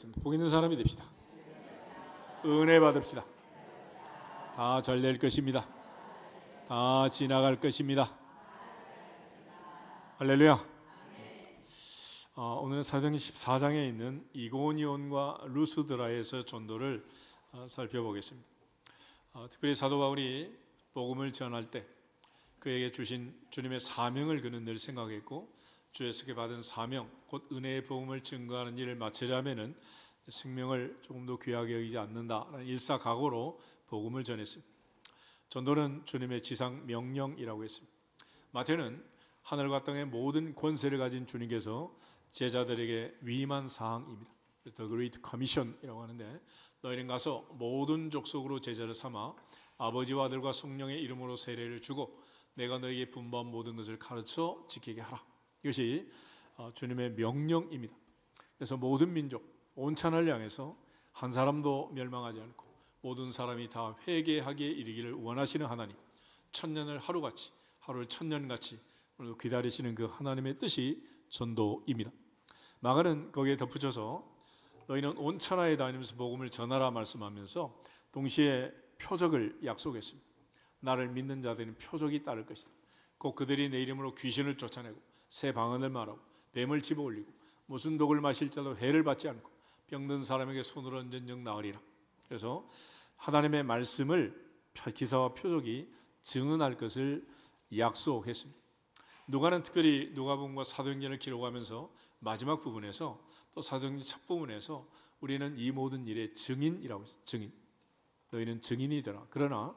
기도하겠습니다. 복 있는 사람이 됩시다. 은혜 받읍시다. 다 잘 될 것입니다. 다 지나갈 것입니다. 할렐루야. 오늘 사도행전 14장에 있는 이고니온과 루스드라에서 전도를 살펴보겠습니다. 특별히 사도 바울이 복음을 전할 때 그에게 주신 주님의 사명을 그는 늘 생각했고, 주에서 받은 사명, 곧 은혜의 복음을 증거하는 일을 마치려면은 생명을 조금 더 귀하게 여기지 않는다라는 일사각오로 복음을 전했습니다. 전도는 주님의 지상 명령이라고 했습니다. 마태는 하늘과 땅의 모든 권세를 가진 주님께서 제자들에게 위임한 사항입니다. The Great Commission이라고 하는데, 너희는 가서 모든 족속으로 제자를 삼아 아버지와 아들과 성령의 이름으로 세례를 주고 내가 너희에게 분부한 모든 것을 가르쳐 지키게 하라. 이것이 주님의 명령입니다. 그래서 모든 민족, 온 천하를 향해서 한 사람도 멸망하지 않고 모든 사람이 다 회개하기에 이르기를 원하시는 하나님, 천년을 하루같이, 하루를 천년같이 오늘도 기다리시는 그 하나님의 뜻이 전도입니다. 마가는 거기에 덧붙여서 너희는 온 천하에 다니면서 복음을 전하라 말씀하면서 동시에 표적을 약속했습니다. 나를 믿는 자들은 표적이 따를 것이다. 곧 그들이 내 이름으로 귀신을 쫓아내고 새 방언을 말하고 뱀을 집어올리고 무슨 독을 마실 자도 해를 받지 않고 병든 사람에게 손을 얹은 적 나으리라. 그래서 하나님의 말씀을 기사와 표적이 증언할 것을 약속했습니다. 누가는 특별히 누가복음과 사도행전을 기록하면서 마지막 부분에서 또 사도행전 첫 부분에서 우리는 이 모든 일의 증인이라고 했어요. 증인. 너희는 증인이 되라. 그러나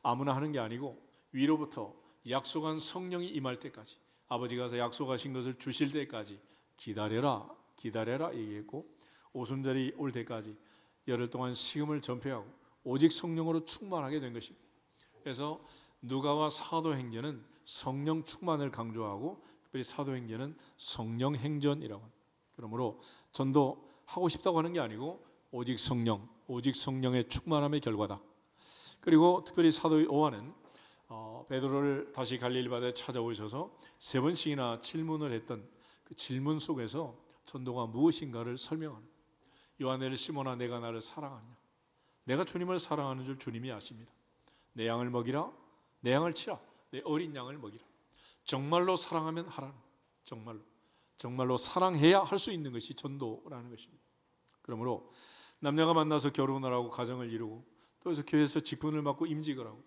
아무나 하는 게 아니고 위로부터 약속한 성령이 임할 때까지, 아버지가 약속하신 것을 주실 때까지 기다려라, 기다려라 얘기했고, 오순절이 올 때까지 열흘 동안 식음을 전폐하고 오직 성령으로 충만하게 된 것입니다. 그래서 누가와 사도행전은 성령 충만을 강조하고, 특별히 사도행전은 성령 행전이라고 합니다. 그러므로 전도하고 싶다고 하는 게 아니고 오직 성령, 오직 성령의 충만함의 결과다. 그리고 특별히 사도 요한은 베드로를 다시 갈릴리 바다에 찾아오셔서 3번씩이나 질문을 했던 그 질문 속에서 전도가 무엇인가를 설명합니다. 요한을 시몬아, 내가 나를 사랑하느냐? 내가 주님을 사랑하는 줄 주님이 아십니다. 내 양을 먹이라, 내 양을 치라, 내 어린 양을 먹이라. 정말로 사랑하면 하라는, 정말로 사랑해야 할 수 있는 것이 전도라는 것입니다. 그러므로 남녀가 만나서 결혼을 하고 가정을 이루고 또 그래서 교회에서 직분을 맡고 임직을 하고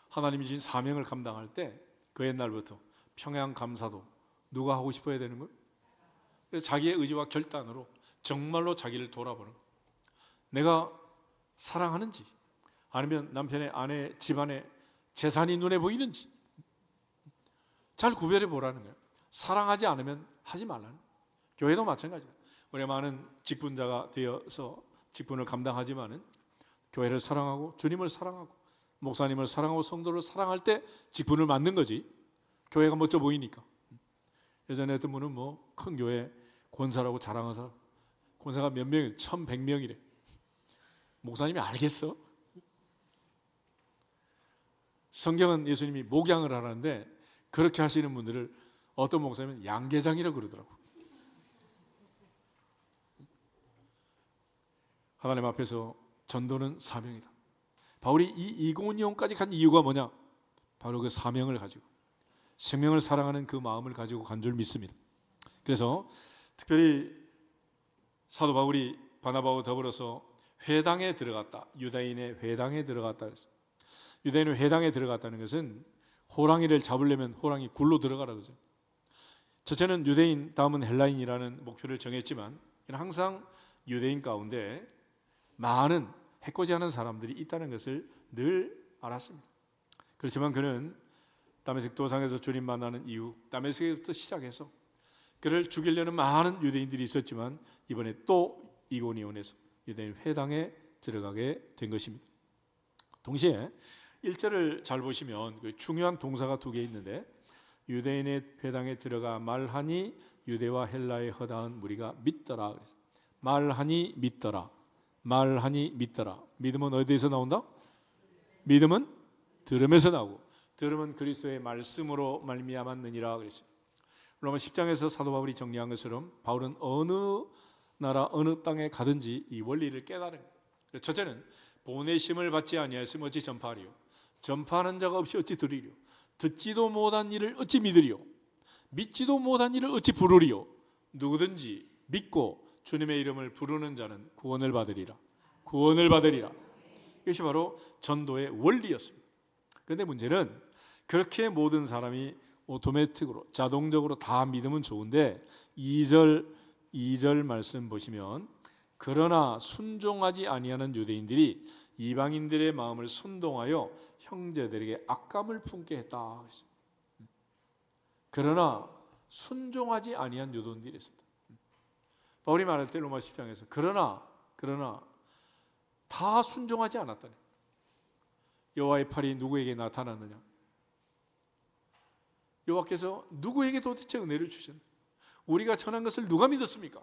하나님이 주신 사명을 감당할 때 그 옛날부터 평양 감사도 누가 하고 싶어야 되는 거예요? 그래서 자기의 의지와 결단으로 정말로 자기를 돌아보는 거예요. 내가 사랑하는지, 아니면 남편의 아내 집안의 재산이 눈에 보이는지 잘 구별해 보라는 거예요. 사랑하지 않으면 하지 말라는 거예요. 교회도 마찬가지다. 우리 많은 직분자가 되어서 직분을 감당하지만은 교회를 사랑하고 주님을 사랑하고 목사님을 사랑하고 성도를 사랑할 때 직분을 맡는 거지. 교회가 멋져 보이니까. 예전에 어떤 분은 큰 교회 권사라고 자랑한 사람, 권사가 몇 명이래? 1100명이래. 목사님이 알겠어? 성경은 예수님이 목양을 하라는데 그렇게 하시는 분들을 어떤 목사님은 양계장이라고 그러더라고. 하나님 앞에서 전도는 사명이다. 바울이 이 이고니온까지 간 이유가 뭐냐? 바로 그 사명을 가지고, 생명을 사랑하는 그 마음을 가지고 간 줄 믿습니다. 그래서 특별히 사도 바울이 바나바와 더불어서 회당에 들어갔다. 유다인의 회당에 들어갔다. 유다인의 회당에 들어갔다는 것은 호랑이를 잡으려면 호랑이 굴로 들어가라 그러죠. 첫째는 유대인, 다음은 헬라인이라는 목표를 정했지만 항상 유대인 가운데 많은 해코지하는 사람들이 있다는 것을 늘 알았습니다. 그렇지만 그는 다메섹 도상에서 주님 만나는 이후 다메섹에부터 시작해서 그를 죽이려는 많은 유대인들이 있었지만 이번에 또 이고니온에서 유대인 회당에 들어가게 된 것입니다. 동시에 1절을 잘 보시면 그 중요한 동사가 2개 있는데, 유대인의 회당에 들어가 말하니 유대와 헬라의 허다한 무리가 믿더라. 말하니 믿더라. 말하니 믿더라. 믿음은 어디에서 나온다? 믿음은 들음에서 나오고 들음은 그리스도의 말씀으로 말미암았느니라 그랬어요. 로마 10장에서 사도 바울이 정리한 것처럼 바울은 어느 나라 어느 땅에 가든지 이 원리를 깨달은 거예요. 첫째는 보내심을 받지 아니하였으면 어찌 전파하리요? 전파하는 자가 없이 어찌 들으리요? 듣지도 못한 일을 어찌 믿으리요? 믿지도 못한 일을 어찌 부르리요? 누구든지 믿고 주님의 이름을 부르는 자는 구원을 받으리라. 구원을 받으리라. 이것이 바로 전도의 원리였습니다. 그런데 문제는 그렇게 모든 사람이 오토매틱으로 자동적으로 다 믿으면 좋은데 2절 말씀 보시면 그러나 순종하지 아니하는 유대인들이 이방인들의 마음을 선동하여 형제들에게 악감을 품게 했다. 그러나 순종하지 아니한 유대인들이 있었다. 바울이 말할 때 로마 10장에서 그러나 다 순종하지 않았다니. 여호와의 팔이 누구에게 나타났느냐? 여호와께서 누구에게 도대체 은혜를 주셨느냐? 우리가 전한 것을 누가 믿었습니까?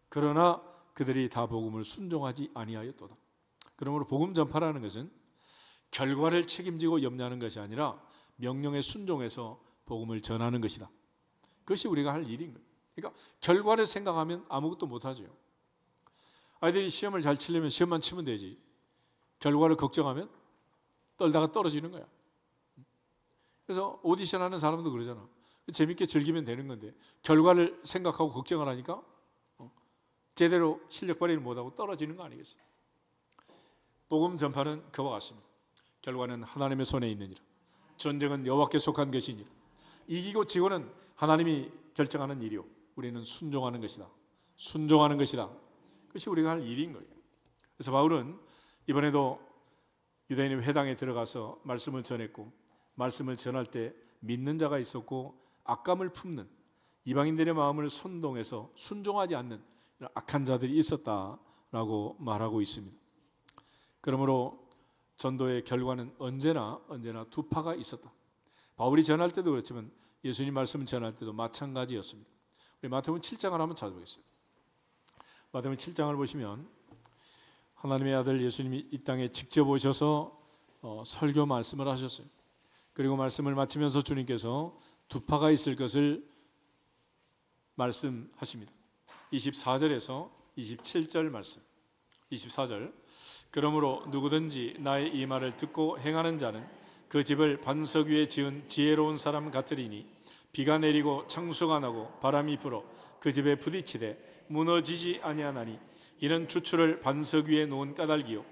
그러나 그들이 다 복음을 순종하지 아니하였도다. 그러므로 복음 전파라는 것은 결과를 책임지고 염려하는 것이 아니라 명령에 순종해서 복음을 전하는 것이다. 그것이 우리가 할 일인 거예요. 그러니까 결과를 생각하면 아무것도 못하죠. 아이들이 시험을 잘 치려면 시험만 치면 되지. 결과를 걱정하면 떨다가 떨어지는 거야. 그래서 오디션 하는 사람도 그러잖아. 재밌게 즐기면 되는 건데 결과를 생각하고 걱정을 하니까 제대로 실력 발휘를 못하고 떨어지는 거 아니겠어요? 복음 전파는 그와 같습니다. 결과는 하나님의 손에 있느니라. 전쟁은 여호와께 속한 것이니라. 이기고 지고는 하나님이 결정하는 일이요. 우리는 순종하는 것이다. 순종하는 것이다. 그것이 우리가 할 일인 거예요. 그래서 바울은 이번에도 유대인의 회당에 들어가서 말씀을 전했고 말씀을 전할 때 믿는 자가 있었고 악감을 품는 이방인들의 마음을 선동해서 순종하지 않는 악한 자들이 있었다라고 말하고 있습니다. 그러므로 전도의 결과는 언제나 두 파가 있었다. 바울이 전할 때도 그렇지만 예수님 말씀을 전할 때도 마찬가지였습니다. 우리 마태복음 7장을 한번 찾아보겠습니다. 마태복음 7장을 보시면 하나님의 아들 예수님이 이 땅에 직접 오셔서 설교 말씀을 하셨어요. 그리고 말씀을 마치면서 주님께서 두 파가 있을 것을 말씀하십니다. 24절에서 27절 말씀. 24절 그러므로 누구든지 나의 이 말을 듣고 행하는 자는 그 집을 반석 위에 지은 지혜로운 사람 같으리니 비가 내리고 창수가 나고 바람이 불어 그 집에 부딪히되 무너지지 아니하나니 이는 주추를 반석 위에 놓은 까닭이요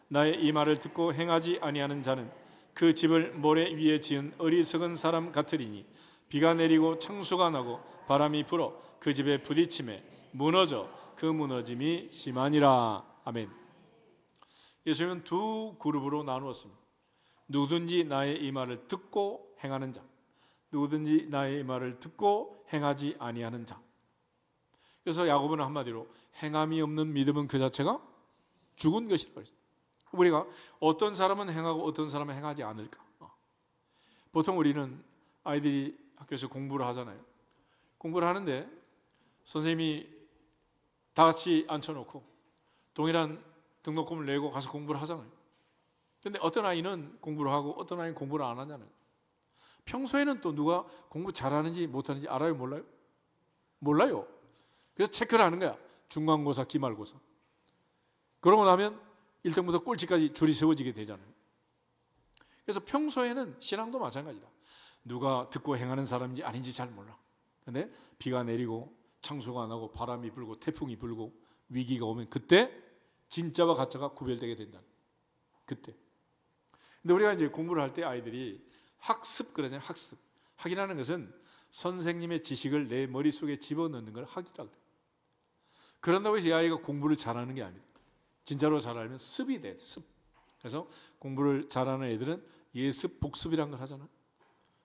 나의 이 말을 듣고 행하지 아니하는 자는 그 집을 모래 위에 지은 어리석은 사람 같으리니 비가 내리고 창수가 나고 바람이 불어 그 집에 부딪히매 무너져 그 무너짐이 심하니라. 아멘. 예수님은 두 그룹으로 나누었습니다. 누구든지 나의 이 말을 듣고 행하는 자, 누구든지 나의 이 말을 듣고 행하지 아니하는 자. 그래서 야고보는 한마디로 행함이 없는 믿음은 그 자체가 죽은 것이라고 했습니다. 우리가 어떤 사람은 행하고 어떤 사람은 행하지 않을까? 보통 우리는 아이들이 학교에서 공부를 하잖아요. 공부를 하는데 선생님이 다 같이 앉혀놓고 동일한 등록금을 내고 가서 공부를 하잖아요. 근데 어떤 아이는 공부를 하고 어떤 아이는 공부를 안 하잖아요. 평소에는 또 누가 공부 잘하는지 못하는지 알아요? 몰라요? 몰라요. 그래서 체크를 하는 거야. 중간고사, 기말고사. 그러고 나면 1등부터 꼴찌까지 줄이 세워지게 되잖아요. 그래서 평소에는 신앙도 마찬가지다. 누가 듣고 행하는 사람인지 아닌지 잘 몰라. 근데 비가 내리고 창수가 나고 바람이 불고 태풍이 불고 위기가 오면 그때 진짜와 가짜가 구별되게 된다. 그때. 근데 우리가 이제 공부를 할 때 아이들이 학습 그러잖아요. 학습. 학이라는 것은 선생님의 지식을 내 머릿속에 집어넣는 걸 학이라고 해요. 그런다고 해서 이 아이가 공부를 잘하는 게 아닙니다. 진짜로 잘하려면 습이 돼. 습. 그래서 공부를 잘하는 애들은 예습, 복습이라는 걸 하잖아요.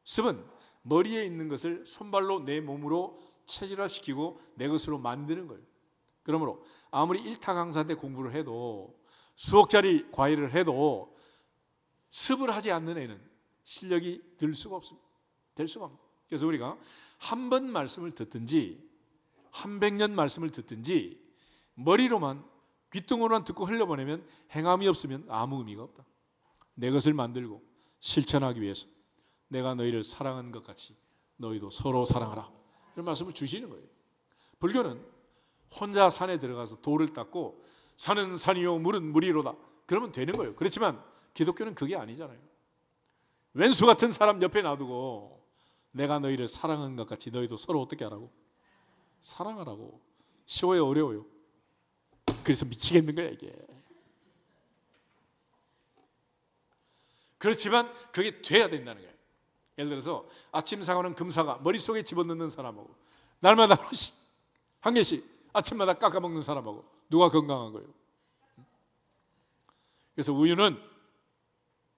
습은 머리에 있는 것을 손발로 내 몸으로 체질화시키고 내 것으로 만드는 거예요. 그러므로 아무리 1타 강사인데 공부를 해도 수억짜리 과외를 해도 습을 하지 않는 애는 실력이 될 수가 없습니다. 될 수가 없습니다. 그래서 우리가 한 번 말씀을 듣든지 한 100년 말씀을 듣든지 머리로만 귓등으로만 듣고 흘려보내면 행함이 없으면 아무 의미가 없다. 내 것을 만들고 실천하기 위해서 내가 너희를 사랑한 것 같이 너희도 서로 사랑하라. 이런 말씀을 주시는 거예요. 불교는 혼자 산에 들어가서 돌을 닦고 산은 산이요 물은 물이로다 그러면 되는 거예요. 그렇지만 기독교는 그게 아니잖아요. 왼수 같은 사람 옆에 놔두고 내가 너희를 사랑한 것 같이 너희도 서로 어떻게 하라고? 사랑하라고. 쉬워요, 어려워요? 그래서 미치겠는 거야 이게. 그렇지만 그게 돼야 된다는 거예요. 예를 들어서 아침 사과는 금사과 머릿속에 집어넣는 사람하고 날마다 한 개씩 아침마다 깎아먹는 사람하고 누가 건강한 거예요? 그래서 우유는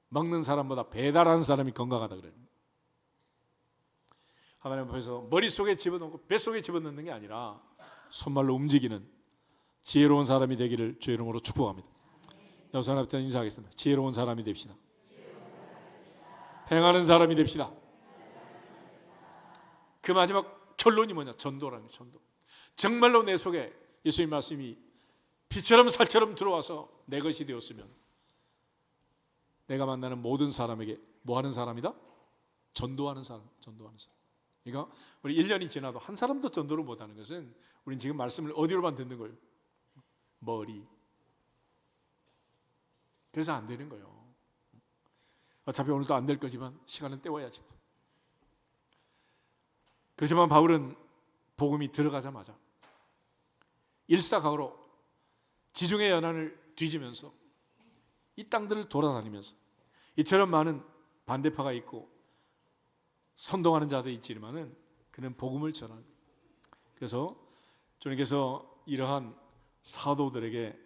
먹는 사람보다 배달하는 사람이 건강하다 그래요. 하나님 앞에서 머릿속에 집어넣고 뱃속에 집어넣는 게 아니라 손말로 움직이는 지혜로운 사람이 되기를 주의 이름으로 축복합니다. 옆 사람한테 인사하겠습니다. 지혜로운 사람이 됩시다. 행하는 사람이 됩시다. 그 마지막 결론이 뭐냐? 전도라는 거예요. 전도. 정말로 내 속에 예수님 말씀이 비처럼 살처럼 들어와서 내 것이 되었으면 내가 만나는 모든 사람에게 뭐 하는 사람이다? 전도하는 사람, 전도하는 사람. 그러니까 우리 1년이 지나도 한 사람도 전도를 못하는 것은 우리는 지금 말씀을 어디로만 듣는 거예요? 머리. 그래서 안 되는 거예요. 어차피 오늘도 안 될 거지만 시간은 때워야지. 그렇지만 바울은 복음이 들어가자마자 일사각오로 지중해 연안을 뒤지면서 이 땅들을 돌아다니면서 이처럼 많은 반대파가 있고 선동하는 자도 있지만은 그는 복음을 전합니다. 그래서 주님께서 이러한 사도들에게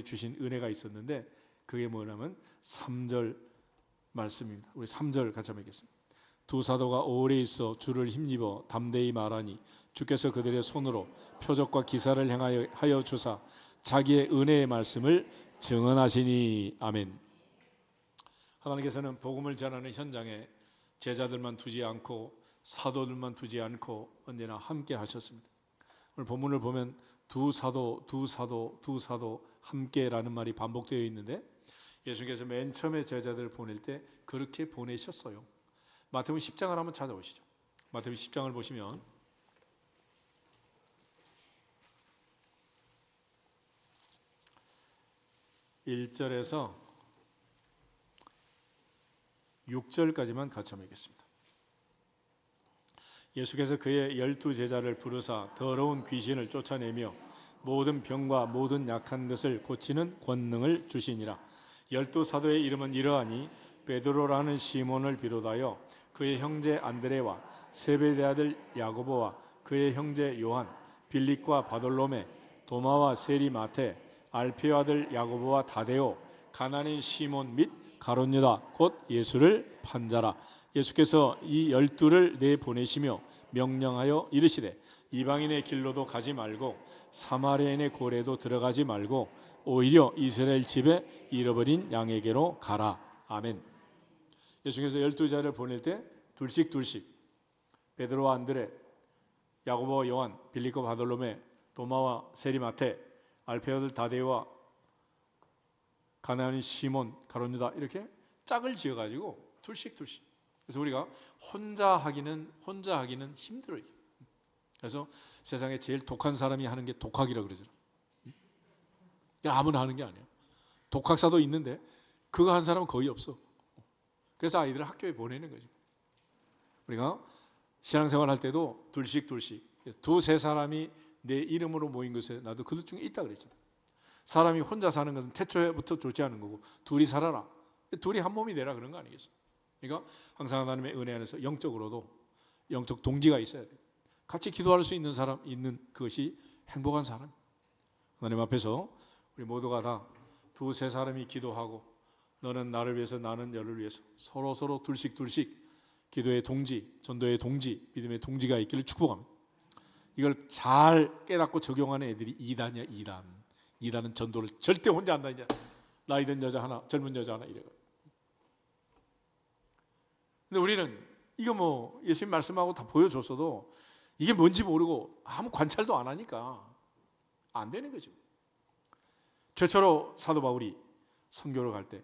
주신 은혜가 있었는데 그게 뭐냐면 3절 말씀입니다. 우리 3절 같이 한번 읽겠습니다. 두 사도가 오래 있어 주를 힘입어 담대히 말하니 주께서 그들의 손으로 표적과 기사를 행하여 주사 자기의 은혜의 말씀을 증언하시니 아멘. 하나님께서는 복음을 전하는 현장에 제자들만 두지 않고 사도들만 두지 않고 언제나 함께 하셨습니다. 오늘 본문을 보면 두 사도 함께라는 말이 반복되어 있는데 예수님께서 맨 처음에 제자들을 보낼 때 그렇게 보내셨어요. 마태복음 10장을 한번 찾아보시죠. 마태복음 10장을 보시면 1절에서 6절까지만 같이 한번 읽겠습니다. 예수께서 그의 12제자를 부르사 더러운 귀신을 쫓아내며 모든 병과 모든 약한 것을 고치는 권능을 주시니라. 12사도의 이름은 이러하니 베드로라는 시몬을 비롯하여 그의 형제 안드레와 세베대 아들 야고보와 그의 형제 요한, 빌립과 바돌로메, 도마와 세리 마테, 알페오 아들 야고보와 다데오, 가나안인 시몬 및 가룟 유다 곧 예수를 판자라. 예수께서 이 12를 내보내시며 명령하여 이르시되 이방인의 길로도 가지 말고 사마리아인의 고래도 들어가지 말고 오히려 이스라엘 집에 잃어버린 양에게로 가라. 아멘. 예수께서 12자를 보낼 때 둘씩 베드로와 안드레, 야고보와 요한, 빌립과 바돌로메, 도마와 세리마테, 알페오들 다데오와 가나안인 시몬, 가룟 유다 이렇게 짝을 지어가지고 둘씩 그래서 우리가 혼자 하기는 힘들어요. 그래서 세상에 제일 독한 사람이 하는 게 독학이라고 그러잖아요. 아무나 하는 게 아니에요. 독학사도 있는데 그거 한 사람은 거의 없어. 그래서 아이들을 학교에 보내는 거죠. 우리가 신앙생활 할 때도 둘씩 두세 사람이 내 이름으로 모인 것에 나도 그들 중에 있다 그랬잖아요. 사람이 혼자 사는 것은 태초부터 좋지 않은 거고 둘이 살아라. 둘이 한 몸이 되라 그런 거 아니겠어요? 그러니까 항상 하나님의 은혜 안에서 영적으로도 영적 동지가 있어야 돼요. 같이 기도할 수 있는 사람 있는 그것이 행복한 사람. 하나님 앞에서 우리 모두가 다 두세 사람이 기도하고 너는 나를 위해서 나는 너를 위해서 서로 둘씩 기도의 동지, 전도의 동지, 믿음의 동지가 있기를 축복합니다. 이걸 잘 깨닫고 적용하는 애들이 2단이야. 2단은 전도를 절대 혼자 한다. 이제 나이 든 여자 하나, 젊은 여자 하나 이래요. 근데 우리는 이거 뭐 예수님 말씀하고 다 보여줬어도 이게 뭔지 모르고 아무 관찰도 안 하니까 안 되는 거죠. 최초로 사도 바울이 선교를 갈 때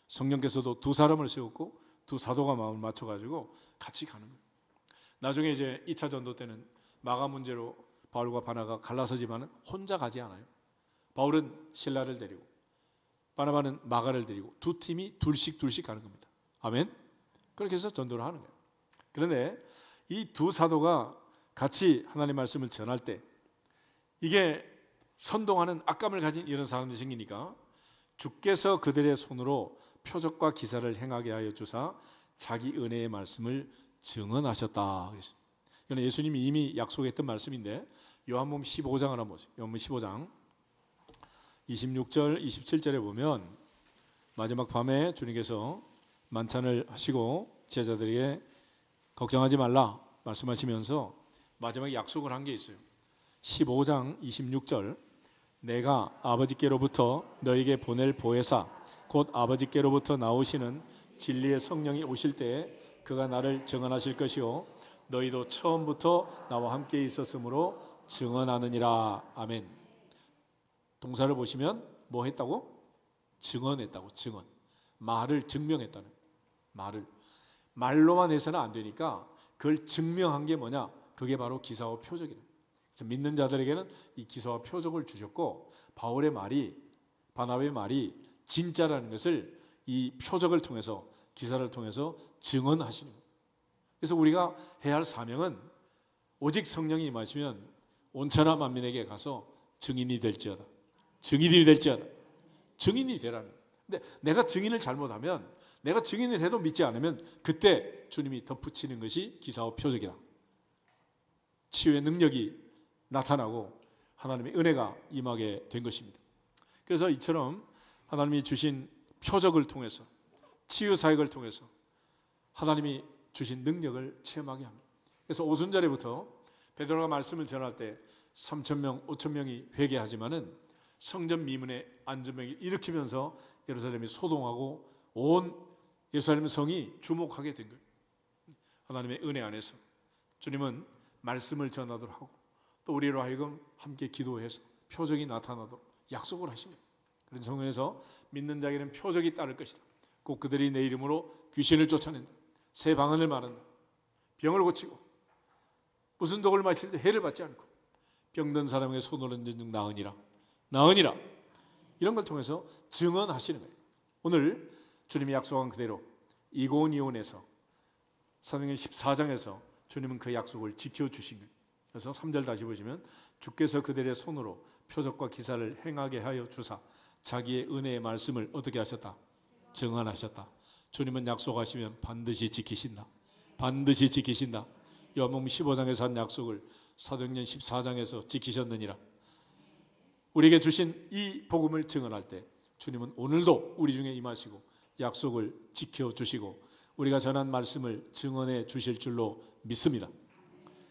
성령께서도 두 사람을 세웠고 두 사도가 마음을 맞춰가지고 같이 가는 거예요. 나중에 이제 2차 전도 때는 마가 문제로 바울과 바나가 갈라서지만 혼자 가지 않아요. 바울은 실라를 데리고 바나바는 마가를 데리고 두 팀이 둘씩 가는 겁니다. 아멘. 그렇게 해서 전도를 하는 거예요. 그런데 이 두 사도가 같이 하나님의 말씀을 전할 때 이게 선동하는 악감을 가진 이런 사람들이 생기니까 주께서 그들의 손으로 표적과 기사를 행하게 하여 주사 자기 은혜의 말씀을 증언하셨다 그랬습니다. 이건 예수님이 이미 약속했던 말씀인데 요한복음 15장 하나 보세요. 요한복음 15장 26절 27절에 보면 마지막 밤에 주님께서 만찬을 하시고 제자들에게 걱정하지 말라 말씀하시면서 마지막에 약속을 한 게 있어요. 15장 26절 내가 아버지께로부터 너에게 보낼 보혜사 곧 아버지께로부터 나오시는 진리의 성령이 오실 때에 그가 나를 증언하실 것이요 너희도 처음부터 나와 함께 있었으므로 증언하느니라. 아멘. 동사를 보시면 뭐 했다고? 증언했다고. 증언. 말을 증명했다는. 말로만 해서는 안 되니까 그걸 증명한 게 뭐냐? 그게 바로 기사와 표적이에요. 그래서 믿는 자들에게는 이 기사와 표적을 주셨고 바울의 말이 바나바의 말이 진짜라는 것을 이 표적을 통해서 기사를 통해서 증언하시는 거예요. 그래서 우리가 해야 할 사명은 오직 성령이 임하시면 온천하 만민에게 가서 증인이 될지어다. 증인이 될지어다. 증인이 되라는 거예요. 근데 내가 증인을 잘못하면 내가 증인을 해도 믿지 않으면 그때 주님이 덧붙이는 것이 기사와 표적이다. 치유의 능력이 나타나고 하나님의 은혜가 임하게 된 것입니다. 그래서 이처럼 하나님이 주신 표적을 통해서 치유 사역을 통해서 하나님이 주신 능력을 체험하게 합니다. 그래서 오순절에부터 베드로가 말씀을 전할 때 3,000명, 5,000명이 회개하지만은 성전 미문의 안전병을 일으키면서 예루살렘이 소동하고 온 예루살렘 성이 주목하게 된 거예요. 하나님의 은혜 안에서 주님은 말씀을 전하도록 하고 또 우리로 하여금 함께 기도해서 표적이 나타나도록 약속을 하신 거예요. 그런 성경에서 믿는 자에게는 표적이 따를 것이다. 곧 그들이 내 이름으로 귀신을 쫓아낸다. 새 방언을 말한다. 병을 고치고 무슨 독을 마실 때 해를 받지 않고 병든 사람에게 손을 얹은 즉 나으니라. 이런 걸 통해서 증언하시는 거예요. 오늘 주님이 약속한 그대로 이고니온에서 사도행전 14장에서 주님은 그 약속을 지켜주신 거예요. 그래서 3절 다시 보시면 주께서 그들의 손으로 표적과 기사를 행하게 하여 주사 자기의 은혜의 말씀을 어떻게 하셨다? 증언하셨다. 주님은 약속하시면 반드시 지키신다. 반드시 지키신다. 요한복음 15장에서 한 약속을 사도행전 14장에서 지키셨느니라. 우리에게 주신 이 복음을 증언할 때 주님은 오늘도 우리 중에 임하시고 약속을 지켜주시고 우리가 전한 말씀을 증언해 주실 줄로 믿습니다.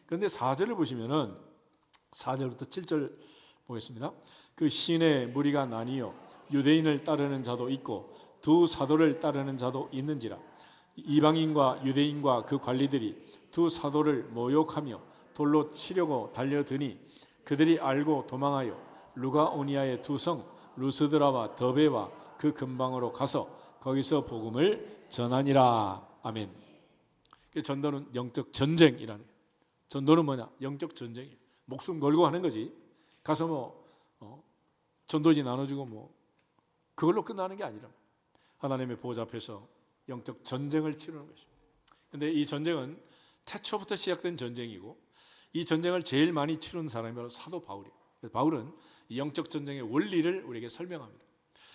그런데 4절을 보시면은 4절부터 7절 보겠습니다. 그 신의 무리가 나뉘어 유대인을 따르는 자도 있고 두 사도를 따르는 자도 있는지라. 이방인과 유대인과 그 관리들이 두 사도를 모욕하며 돌로 치려고 달려드니 그들이 알고 도망하여 루가오니아의 두 성 루스드라와 더베와 그 근방으로 가서 거기서 복음을 전하니라. 아멘. 전도는 영적 전쟁이라는 거예요. 전도는 뭐냐? 영적 전쟁이에요. 목숨 걸고 하는 거지. 가서 전도지 나눠주고 그걸로 끝나는 게 아니라 하나님의 보좌 앞에서 영적 전쟁을 치르는 것입니다. 그런데 이 전쟁은 태초부터 시작된 전쟁이고 이 전쟁을 제일 많이 치른 사람이 바로 사도 바울이에요. 그래서 바울은 이 영적 전쟁의 원리를 우리에게 설명합니다.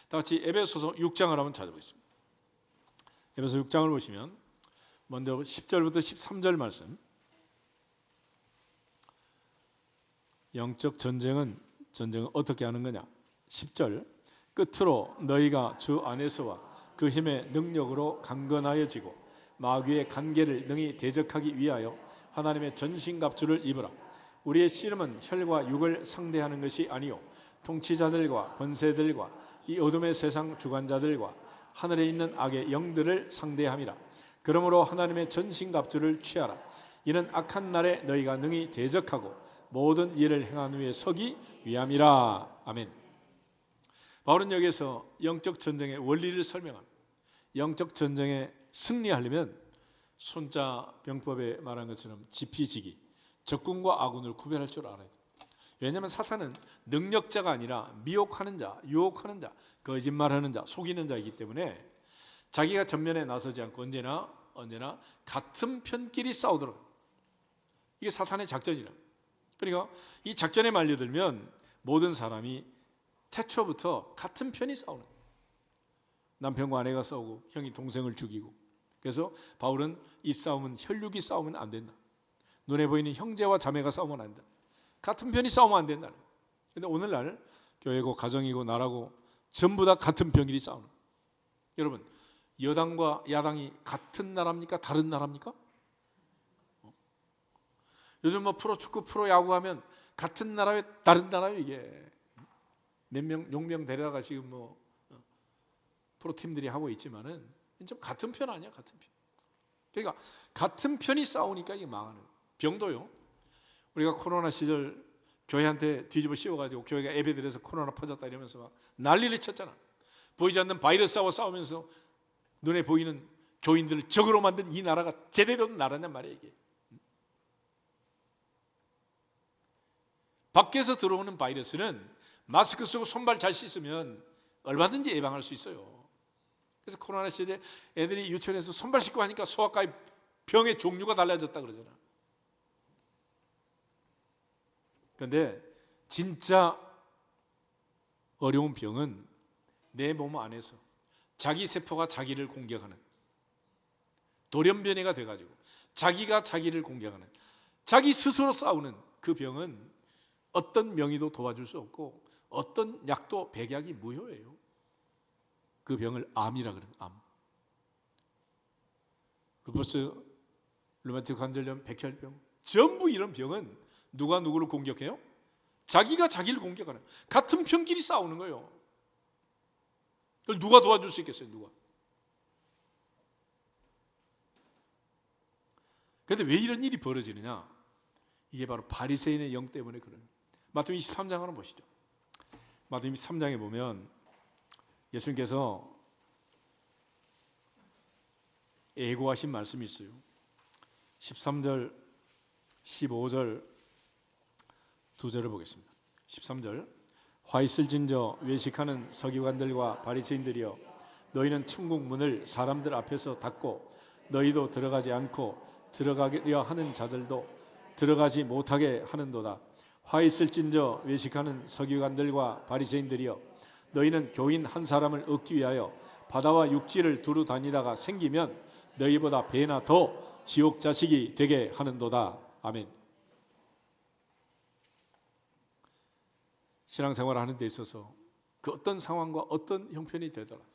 다 같이 에베소서 6장을 한번 찾아보겠습니다. 에베소 6장을 보시면 먼저 10절부터 13절 말씀. 영적 전쟁은 어떻게 하는 거냐? 10절 끝으로 너희가 주 안에서와 그 힘의 능력으로 강건하여지고 마귀의 간계를 능히 대적하기 위하여 하나님의 전신갑주를 입으라. 우리의 씨름은 혈과 육을 상대하는 것이 아니요 통치자들과 권세들과 이 어둠의 세상 주관자들과 하늘에 있는 악의 영들을 상대함이라. 그러므로 하나님의 전신갑주를 취하라. 이는 악한 날에 너희가 능히 대적하고 모든 일을 행한 후에 서기 위함이라. 아멘. 바울은 여기서 영적 전쟁의 원리를 설명합니다. 영적 전쟁에 승리하려면 손자 병법에 말한 것처럼 지피지기, 적군과 아군을 구별할 줄 알아야 돼요. 왜냐하면 사탄은 능력자가 아니라 미혹하는 자, 유혹하는 자, 거짓말하는 자, 속이는 자이기 때문에 자기가 전면에 나서지 않고 언제나 같은 편끼리 싸우도록, 이게 사탄의 작전이라. 그러니까 이 작전에 말려들면 모든 사람이 태초부터 같은 편이 싸우는 거예요. 남편과 아내가 싸우고 형이 동생을 죽이고. 그래서 바울은 이 싸움은 혈육이 싸우면 안 된다. 눈에 보이는 형제와 자매가 싸우면 안 된다. 같은 편이 싸우면 안 된다. 그런데 오늘날 교회고 가정이고 나라고 전부 다 같은 편끼리 싸우는 거예요. 여러분, 여당과 야당이 같은 나라입니까? 다른 나라입니까? 요즘 뭐 프로축구, 프로야구 하면 같은 나라에 다른 나라에 이게 몇 명, 용명 데려다가 지금 뭐 프로팀들이 하고 있지만은 좀 같은 편 아니야, 같은 편. 그러니까 같은 편이 싸우니까 이게 망하는. 병도요. 우리가 코로나 시절 교회한테 뒤집어 씌워가지고 교회가 예배드려서 코로나 퍼졌다 이러면서 막 난리를 쳤잖아. 보이지 않는 바이러스하고 싸우면서 눈에 보이는 교인들을 적으로 만든 이 나라가 제대로 된 나라냔 말이야 이게. 밖에서 들어오는 바이러스는 마스크 쓰고 손발 잘 씻으면 얼마든지 예방할 수 있어요. 그래서 코로나 시절에 애들이 유치원에서 손발 씻고 하니까 소아과의 병의 종류가 달라졌다 그러잖아. 그런데 진짜 어려운 병은 내 몸 안에서 자기 세포가 자기를 공격하는, 돌연변이가 돼가지고 자기가 자기를 공격하는, 자기 스스로 싸우는 그 병은 어떤 명의도 도와줄 수 없고 어떤 약도 백약이 무효예요. 그 병을 암이라 그래요. 암. 루퍼스, 류마티크 관절염, 백혈병, 전부 이런 병은 누가 누구를 공격해요? 자기가 자기를 공격하는, 같은 편끼리 싸우는 거예요. 그걸 누가 도와줄 수 있겠어요? 누가? 그런데 왜 이런 일이 벌어지느냐? 이게 바로 바리새인의 영 때문에 그런. 마태복음 23장 한번 보시죠. 마태복음 23장에 보면 예수님께서 예고하신 말씀이 있어요. 13절, 15절 두 절을 보겠습니다. 13절, 화 있을진저 외식하는 서기관들과 바리새인들이여, 너희는 천국 문을 사람들 앞에서 닫고 너희도 들어가지 않고 들어가려 하는 자들도 들어가지 못하게 하는도다. 화 있을진저 외식하는 서기관들과 바리새인들이여, 너희는 교인 한 사람을 얻기 위하여 바다와 육지를 두루 다니다가 생기면 너희보다 배나 더 지옥 자식이 되게 하는도다. 아멘. 신앙생활을 하는 데 있어서 그 어떤 상황과 어떤 형편이 되더라도,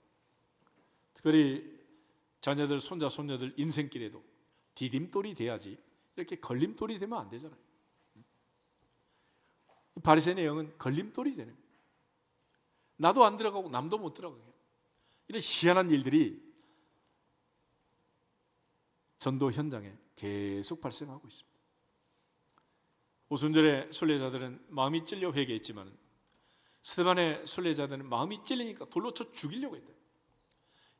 특별히 자녀들, 손자, 손녀들 인생길에도 디딤돌이 돼야지 이렇게 걸림돌이 되면 안 되잖아요. 바리새인의 영은 걸림돌이 되는 거예요. 나도 안 들어가고 남도 못 들어가게. 이런 희한한 일들이 전도 현장에 계속 발생하고 있습니다. 오순절에 순례자들은 마음이 찔려 회개했지만 스데반의 순례자들은 마음이 찔리니까 돌로 쳐 죽이려고 했다.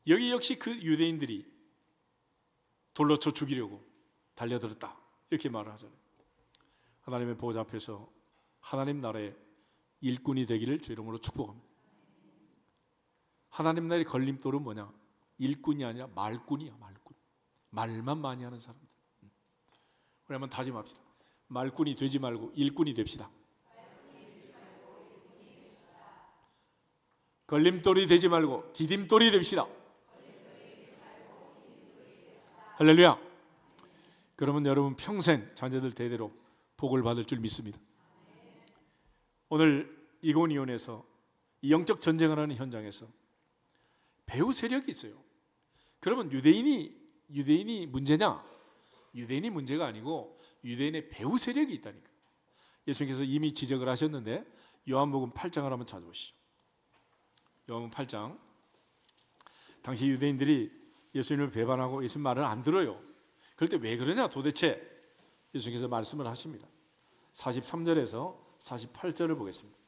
여기 역시 그 유대인들이 돌로 쳐 죽이려고 달려들었다, 이렇게 말을 하잖아요. 하나님의 보좌 앞에서 하나님 나라의 일꾼이 되기를 주 이름으로 축복합니다. 하나님 나라의 걸림돌은 뭐냐? 일꾼이 아니라 말꾼이야. 말꾼. 말만 많이 하는 사람들. 우리 한번 다짐합시다. 말꾼이 되지 말고 일꾼이 됩시다. 걸림돌이 되지 말고 디딤돌이 됩시다. 할렐루야. 그러면 여러분 평생 자녀들 대대로 복을 받을 줄 믿습니다. 오늘 이고니온에서 이 영적 전쟁을 하는 현장에서 배후 세력이 있어요. 그러면 유대인이 문제냐? 유대인이 문제가 아니고 유대인의 배후 세력이 있다니까. 예수님께서 이미 지적을 하셨는데 요한복음 8장을 한번 찾아보시죠. 요한복음 8장. 당시 유대인들이 예수님을 배반하고 예수님 말을 안 들어요. 그럴 때 왜 그러냐 도대체? 예수님께서 말씀을 하십니다. 43절에서 48절을 보겠습니다.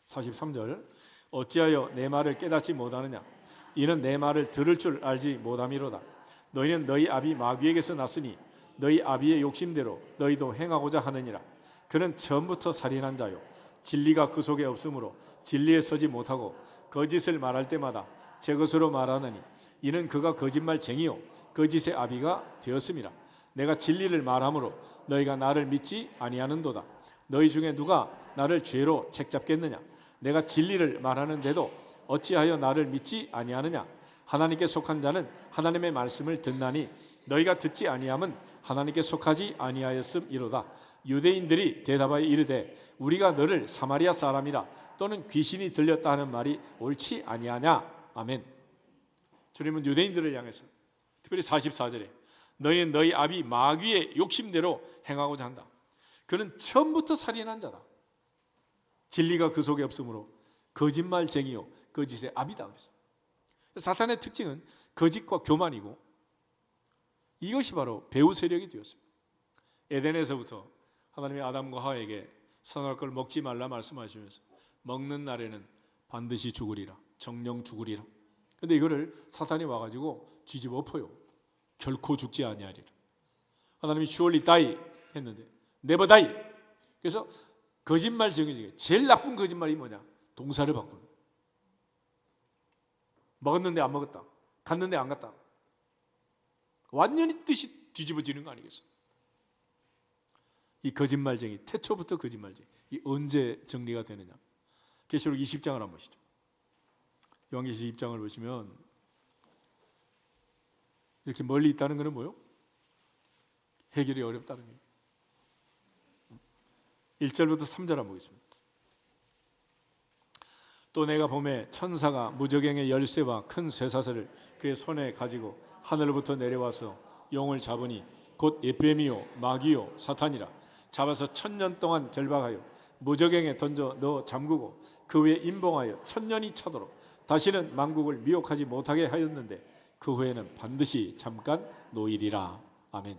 43절, 어찌하여 내 말을 깨닫지 못하느냐? 이는 내 말을 들을 줄 알지 못함이로다. 너희는 너희 아비 마귀에게서 났으니 너희 아비의 욕심대로 너희도 행하고자 하느니라. 그는 처음부터 살인한 자요 진리가 그 속에 없으므로 진리에 서지 못하고 거짓을 말할 때마다 제 것으로 말하느니 이는 그가 거짓말쟁이요 거짓의 아비가 되었음이라. 내가 진리를 말하므로 너희가 나를 믿지 아니하는도다. 너희 중에 누가 나를 죄로 책잡겠느냐? 내가 진리를 말하는데도 어찌하여 나를 믿지 아니하느냐? 하나님께 속한 자는 하나님의 말씀을 듣나니 너희가 듣지 아니함은 하나님께 속하지 아니하였음이로다. 유대인들이 대답하여 이르되 우리가 너를 사마리아 사람이라 또는 귀신이 들렸다 하는 말이 옳지 아니하냐? 아멘. 주님은 유대인들을 향해서 특별히 44절에 너희는 너희 아비 마귀의 욕심대로 행하고자 한다. 그는 처음부터 살인한 자다. 진리가 그 속에 없으므로 거짓말쟁이요 거짓의 아비다. 사탄의 특징은 거짓과 교만이고 이것이 바로 배후 세력이 되었습니다. 에덴에서부터 하나님이 아담과 하와에게 선할 걸 먹지 말라 말씀하시면서 먹는 날에는 반드시 죽으리라, 정령 죽으리라. 근데 이거를 사탄이 와가지고 뒤집어 엎어요. 결코 죽지 아니하리라. 하나님이 surely die 했는데 never die. 그래서 거짓말쟁이 중에 제일 나쁜 거짓말이 뭐냐? 동사를 바꾸는. 먹었는데 안 먹었다. 갔는데 안 갔다. 완전히 뜻이 뒤집어지는 거 아니겠어요? 이 거짓말쟁이, 태초부터 거짓말쟁이. 이 언제 정리가 되느냐? 계시록 20장을 한번 보시죠. 요한계시록 20장을 보시면 이렇게 멀리 있다는 것은 뭐예요? 해결이 어렵다는 거예요. 1절부터 3절 한번 보겠습니다. 또 내가 보매 천사가 무저갱의 열쇠와 큰 쇠사슬을 그의 손에 가지고 하늘로부터 내려와서 용을 잡으니 곧 에뱀이요 마귀요 사탄이라. 잡아서 1000년 동안 결박하여 무저갱에 던져 넣어 잠그고 그 위에 임봉하여 1000년이 차도록 다시는 만국을 미혹하지 못하게 하였는데 그 후에는 반드시 잠깐 노일이라. 아멘.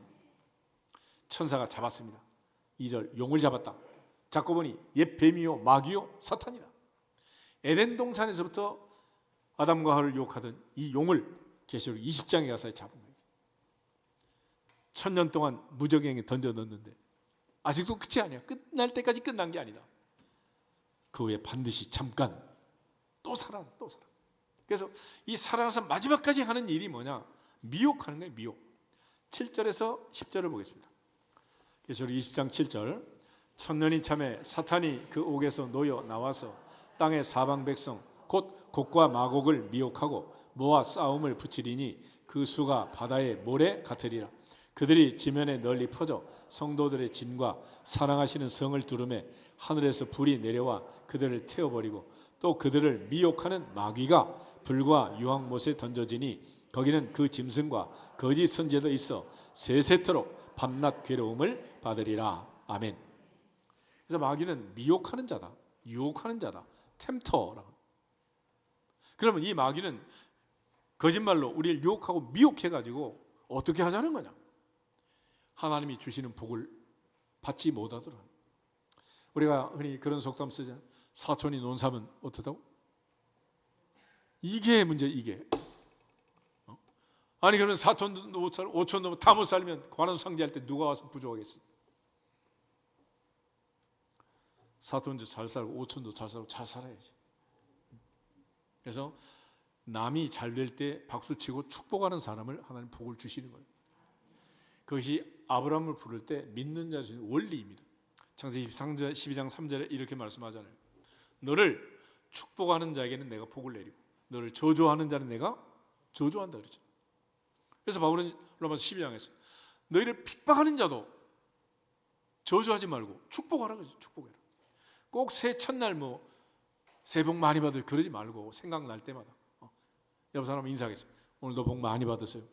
천사가 잡았습니다. 2절 용을 잡았다. 잡고 보니 옛 뱀이요 마귀요 사탄이다. 에덴 동산에서부터 아담과 하와를 유혹하던 이 용을 계시록 20장에 가서 잡은 거예요. 1000년 동안 무저갱에 던져 넣었는데 아직도 끝이 아니야. 끝날 때까지 끝난 게 아니다. 그 후에 반드시 잠깐 또 살아. 그래서 이 살아나서 마지막까지 하는 일이 뭐냐? 미혹하는 거예요. 미혹. 7절에서 10절을 보겠습니다. 계시록 20장 7절. 1000년이 참에 사탄이 그 옥에서 놓여 나와서 땅의 사방 백성 곧 곡과 마곡을 미혹하고 모아 싸움을 붙이리니 그 수가 바다의 모래 같으리라. 그들이 지면에 널리 퍼져 성도들의 진과 사랑하시는 성을 두름에 하늘에서 불이 내려와 그들을 태워버리고 또 그들을 미혹하는 마귀가 불과 유황못에 던져지니 거기는 그 짐승과 거짓 선지자도 있어 세세토록 밤낮 괴로움을 받으리라. 아멘. 그래서 마귀는 미혹하는 자다, 유혹하는 자다, 템터라고. 그러면 이 마귀는 거짓말로 우리를 유혹하고 미혹해가지고 어떻게 하자는 거냐? 하나님이 주시는 복을 받지 못하도록. 우리가 흔히 그런 속담 쓰잖아요. 사촌이 논삼은 어떻다고? 이게 문제. 이게. 아니 그러면 사촌도 못 살고 오촌도 다 못 살면 관원상제할 때 누가 와서 부족하겠어? 사촌도 잘 살고 오촌도 잘 살고 잘 살아야지. 그래서 남이 잘 될 때 박수치고 축복하는 사람을 하나님 복을 주시는 거예요. 그것이 아브라함을 부를 때 믿는 자의 원리입니다. 창세기 12장 3절에 이렇게 말씀하잖아요. 너를 축복하는 자에게는 내가 복을 내리고 너를 저주하는 자는 내가 저주한다 그러죠. 그래서 바울은 로마서 12장에서 너희를 핍박하는 자도 저주하지 말고 축복하라 그러죠. 축복해라. 꼭 새 첫날 새해 복 많이 받을 그러지 말고 생각날 때마다 옆 사람 인사하겠어요. 오늘도 복 많이 받으세요.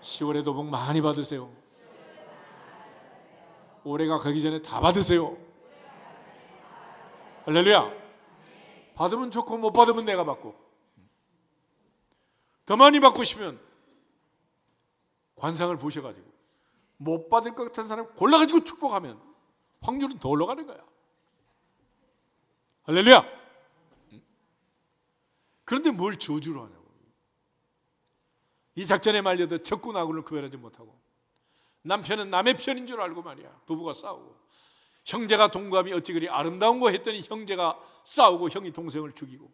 10월에도 복 많이 받으세요. 올해가 가기 전에 다 받으세요. 할렐루야. 받으면 좋고 못 받으면 내가 받고. 더 많이 받고 싶으면 관상을 보셔가지고 못 받을 것 같은 사람 골라가지고 축복하면 확률은 더 올라가는 거야. 할렐루야. 그런데 뭘 저주로 하냐고. 이 작전에 말려도 적군 아군을 구별하지 못하고 남편은 남의 편인 줄 알고 말이야. 부부가 싸우고, 형제가 동감이 어찌 그리 아름다운 거 했더니 형제가 싸우고 형이 동생을 죽이고,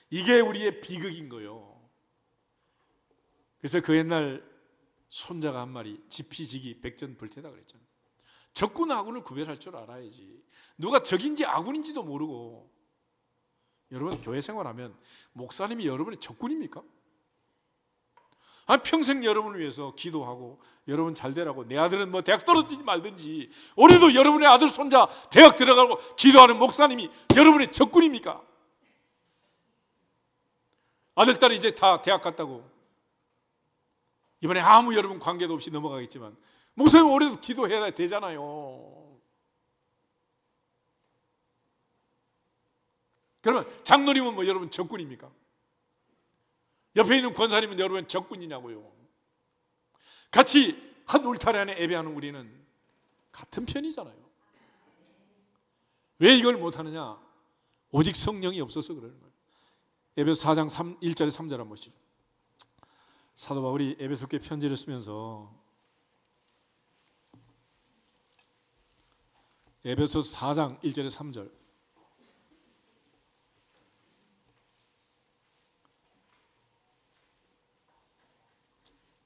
이게 우리의 비극인 거요. 그래서 그 옛날 손자가 한 말이 지피지기 백전불태다 그랬잖아요. 적군 아군을 구별할 줄 알아야지. 누가 적인지 아군인지도 모르고. 여러분, 교회 생활하면 목사님이 여러분의 적군입니까? 평생 여러분을 위해서 기도하고 여러분 잘 되라고, 내 아들은 뭐 대학 떨어지지 말든지, 올해도 여러분의 아들 손자 대학 들어가고 기도하는 목사님이 여러분의 적군입니까? 아들 딸이 이제 다 대학 갔다고 이번에 아무 여러분 관계도 없이 넘어가겠지만 목사님 올해도 기도해야 되잖아요. 그러면 장로님은 뭐 여러분 적군입니까? 옆에 있는 권사님은 여러분 적군이냐고요. 같이 한 울타리 안에 예배하는 우리는 같은 편이잖아요. 왜 이걸 못하느냐? 오직 성령이 없어서 그러는 거예요. 에베소 4장 1절에 3절 한번 보시죠. 사도 바울이 에베소께 편지를 쓰면서 에베소 4장 1절에 3절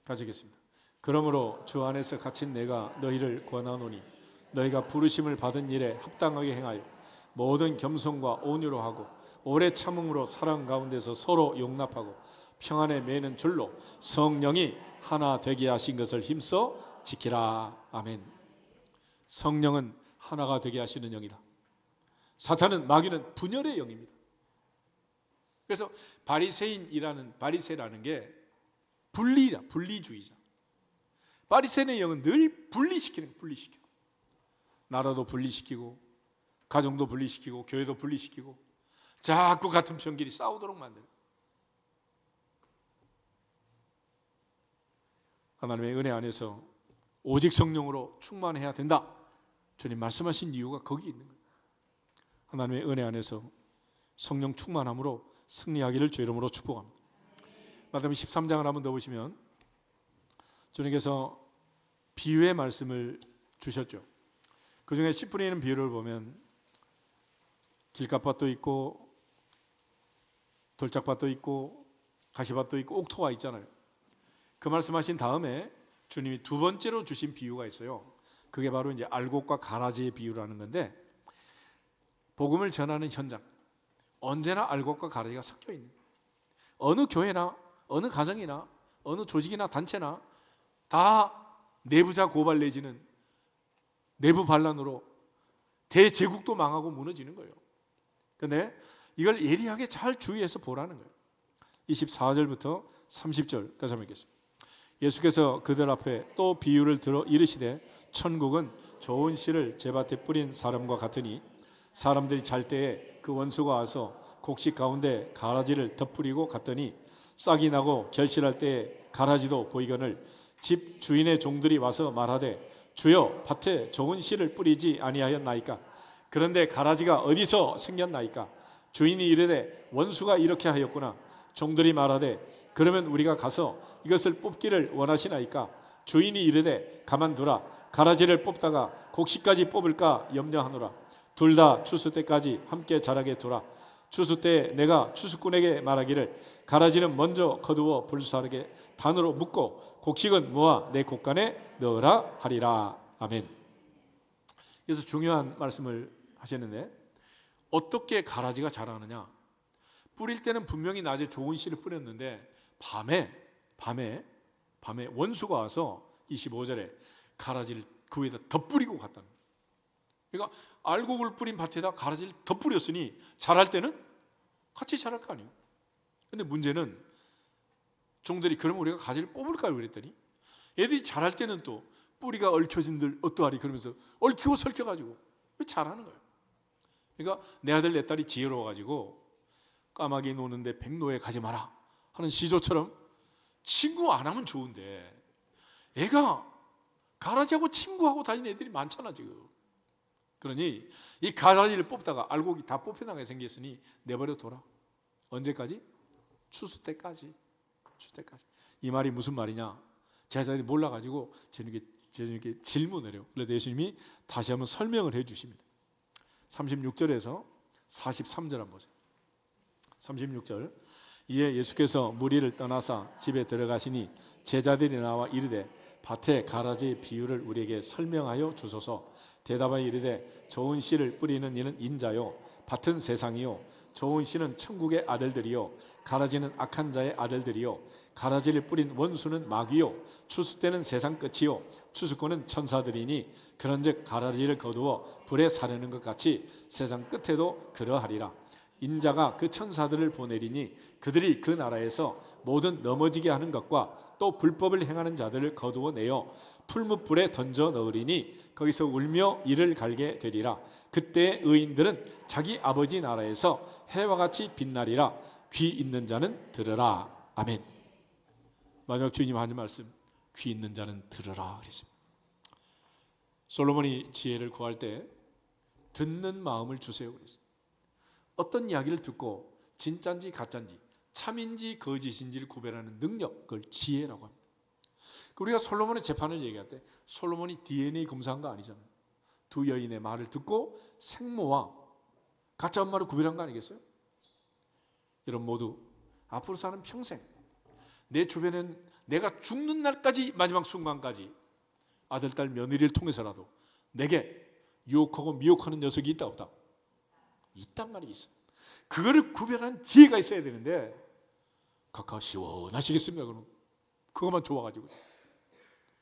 가지겠습니다. 그러므로 주 안에서 갇힌 내가 너희를 권하노니 너희가 부르심을 받은 일에 합당하게 행하여 모든 겸손과 온유로 하고 오래 참음으로 사랑 가운데서 서로 용납하고 평안에 매는 줄로 성령이 하나 되게 하신 것을 힘써 지키라. 아멘. 성령은 하나가 되게 하시는 영이다. 사탄은, 마귀는 분열의 영입니다. 그래서 바리새라는 게 분리주의자. 바리새인의 영은 늘 분리시키는 거예요. 분리시켜. 나라도 분리시키고 가정도 분리시키고 교회도 분리시키고 자꾸 같은 편끼리 싸우도록 만드는, 하나님의 은혜 안에서 오직 성령으로 충만해야 된다. 주님 말씀하신 이유가 거기 있는 거예요. 하나님의 은혜 안에서 성령 충만함으로 승리하기를 주 이름으로 축복합니다. 마태복음 13장을 한번 더 보시면 주님께서 비유의 말씀을 주셨죠. 그 중에 씨 뿌리는 비유를 보면 길가밭도 있고 돌짝밭도 있고 가시밭도 있고 옥토가 있잖아요. 그 말씀하신 다음에 주님이 두 번째로 주신 비유가 있어요. 그게 바로 이제 알곡과 가라지의 비유라는 건데, 복음을 전하는 현장, 언제나 알곡과 가라지가 섞여 있는 거예요. 어느 교회나 어느 가정이나 어느 조직이나 단체나 다 내부자 고발 내지는 내부 반란으로 대제국도 망하고 무너지는 거예요. 그런데 이걸 예리하게 잘 주의해서 보라는 거예요. 24절부터 30절까지 한번 읽겠습니다. 예수께서 그들 앞에 또 비유를 들어 이르시되 천국은 좋은 씨를 제밭에 뿌린 사람과 같으니 사람들이 잘 때에 그 원수가 와서 곡식 가운데 가라지를 덧뿌리고 갔더니 싹이 나고 결실할 때에 가라지도 보이거늘 집 주인의 종들이 와서 말하되 주여 밭에 좋은 씨를 뿌리지 아니하였나이까? 그런데 가라지가 어디서 생겼나이까? 주인이 이르되 원수가 이렇게 하였구나. 종들이 말하되 그러면 우리가 가서 이것을 뽑기를 원하시나이까? 주인이 이르되 가만두라. 가라지를 뽑다가 곡식까지 뽑을까 염려하노라. 둘 다 추수 때까지 함께 자라게 두라. 추수 때에 내가 추수꾼에게 말하기를 가라지는 먼저 거두어 불사르게 단으로 묶고 곡식은 모아 내 곡간에 넣으라 하리라. 아멘. 그래서 중요한 말씀을 하셨는데, 어떻게 가라지가 자라느냐? 뿌릴 때는 분명히 낮에 좋은 씨를 뿌렸는데 밤에 원수가 와서 25절에 가라지를 그 위에다 덧뿌리고 갔다는 거예요. 그러니까 알곡을 뿌린 밭에다 가라지를 덧뿌렸으니 자랄 때는 같이 자랄 거 아니에요. 근데 문제는 종들이 그러면 우리가 가지를 뽑을까요? 그랬더니 애들이 자랄 때는 또 뿌리가 얽혀진들 어떠하리 그러면서 얽히고 설켜가지고 자라는 거예요. 그러니까 내 아들 내 딸이 지혜로워가지고 까마귀 노는데 백로에 가지 마라 하는 시조처럼 친구 안 하면 좋은데 애가 가라지하고 친구하고 다니는 애들이 많잖아 지금. 그러니 이 가라지를 뽑다가 알곡이 다 뽑혀나가게 생겼으니 내버려 둬라. 언제까지? 추수 때까지. 이 말이 무슨 말이냐? 제자들이 몰라가지고 예수님께 질문을 해요. 그래서 예수님이 다시 한번 설명을 해주십니다. 36절에서 43절 한번 보세요. 36절, 이에 예수께서 무리를 떠나사 집에 들어가시니 제자들이 나와 이르되 밭에 가라지의 비유를 우리에게 설명하여 주소서. 대답하여 이르되 좋은 씨를 뿌리는 이는 인자요 밭은 세상이요 좋은 씨는 천국의 아들들이요 가라지는 악한 자의 아들들이요 가라지를 뿌린 원수는 마귀요 추수 때는 세상 끝이요 추수꾼은 천사들이니 그런즉 가라지를 거두어 불에 사르는 것 같이 세상 끝에도 그러하리라. 인자가 그 천사들을 보내리니 그들이 그 나라에서 모든 넘어지게 하는 것과 또 불법을 행하는 자들을 거두어 내어 풀무불에 던져 넣으리니 거기서 울며 이를 갈게 되리라. 그때 의인들은 자기 아버지 나라에서 해와 같이 빛나리라. 귀 있는 자는 들으라. 아멘. 마지막 주님 하신 말씀, 귀 있는 자는 들으라 그랬습니다. 솔로몬이 지혜를 구할 때 듣는 마음을 주세요 그랬어요. 어떤 이야기를 듣고 진짜인지 가짜인지 참인지 거짓인지를 구별하는 능력, 그걸 지혜라고 합니다. 우리가 솔로몬의 재판을 얘기할 때 솔로몬이 DNA 검사한 거 아니잖아요. 두 여인의 말을 듣고 생모와 가짜 엄마를 구별한 거 아니겠어요? 여러분 모두 앞으로 사는 평생 내 주변엔 내가 죽는 날까지 마지막 순간까지 아들, 딸, 며느리를 통해서라도 내게 유혹하고 미혹하는 녀석이 있다 없다? 있단 말이 있어. 그거를 구별하는 지혜가 있어야 되는데 각각 시원하시겠습니까? 그럼 그것만 좋아가지고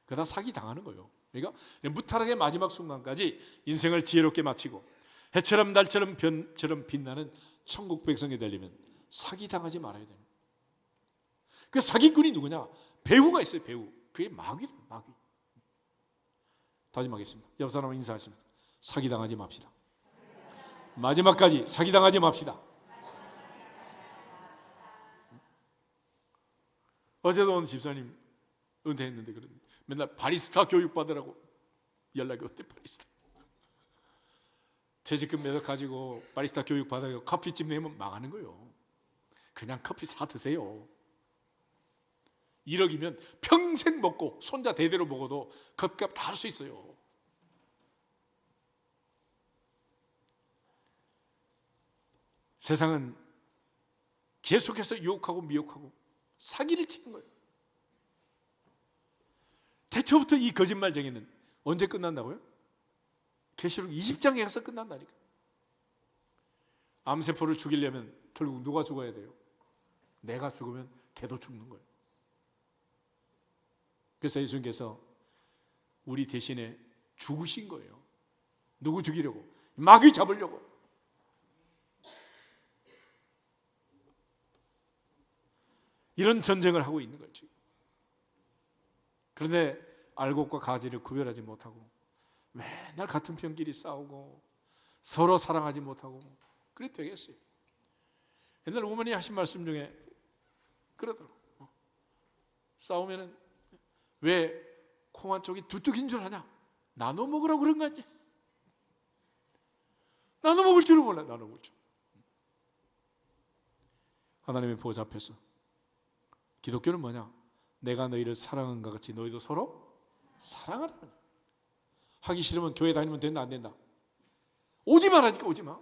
그러다 사기 당하는 거예요. 그러니까 무탈하게 마지막 순간까지 인생을 지혜롭게 마치고 해처럼 달처럼 변처럼 빛나는 천국 백성이 되려면 사기 당하지 말아야 되는. 그 사기꾼이 누구냐? 배우가 있어요. 배우. 그게 마귀다. 마귀. 다짐하겠습니다. 옆 사람 인사하십니다. 사기 당하지 맙시다. 마지막까지 사기 당하지 맙시다. 어제도 오늘 집사님 은퇴했는데 그러는데 맨날 바리스타 교육 받으라고 연락이 왔대. 바리스타 퇴직금 몇 억 가지고 바리스타 교육 받아서 커피집 내면 망하는 거예요. 그냥 커피 사 드세요. 1억이면 평생 먹고 손자 대대로 먹어도 커피값 다 할 수 있어요. 세상은 계속해서 유혹하고 미혹하고 사기를 치는 거예요. 태초부터 이 거짓말쟁이는 언제 끝난다고요? 계시록 20장에 가서 끝난다니까. 암세포를 죽이려면 결국 누가 죽어야 돼요? 내가 죽으면 걔도 죽는 거예요. 그래서 예수님께서 우리 대신에 죽으신 거예요. 누구 죽이려고? 마귀 잡으려고. 이런 전쟁을 하고 있는 거죠. 그런데 알곡과 가지를 구별하지 못하고 맨날 같은 편끼리 싸우고 서로 사랑하지 못하고 그래 되겠어요. 옛날 어머니 하신 말씀 중에 그러더라고. 싸우면은 왜 콩 한 쪽이 두 쪽인 줄 아냐? 나눠 먹으라고 그런 거 아니야? 나눠 먹을 줄은 몰라. 나눠 먹을 줄. 하나님의 보좌 앞에서 기독교는 뭐냐? 내가 너희를 사랑한 것 같이 너희도 서로 사랑하라는 거야. 하기 싫으면 교회 다니면 된다 안 된다? 오지 마라니까. 오지 마.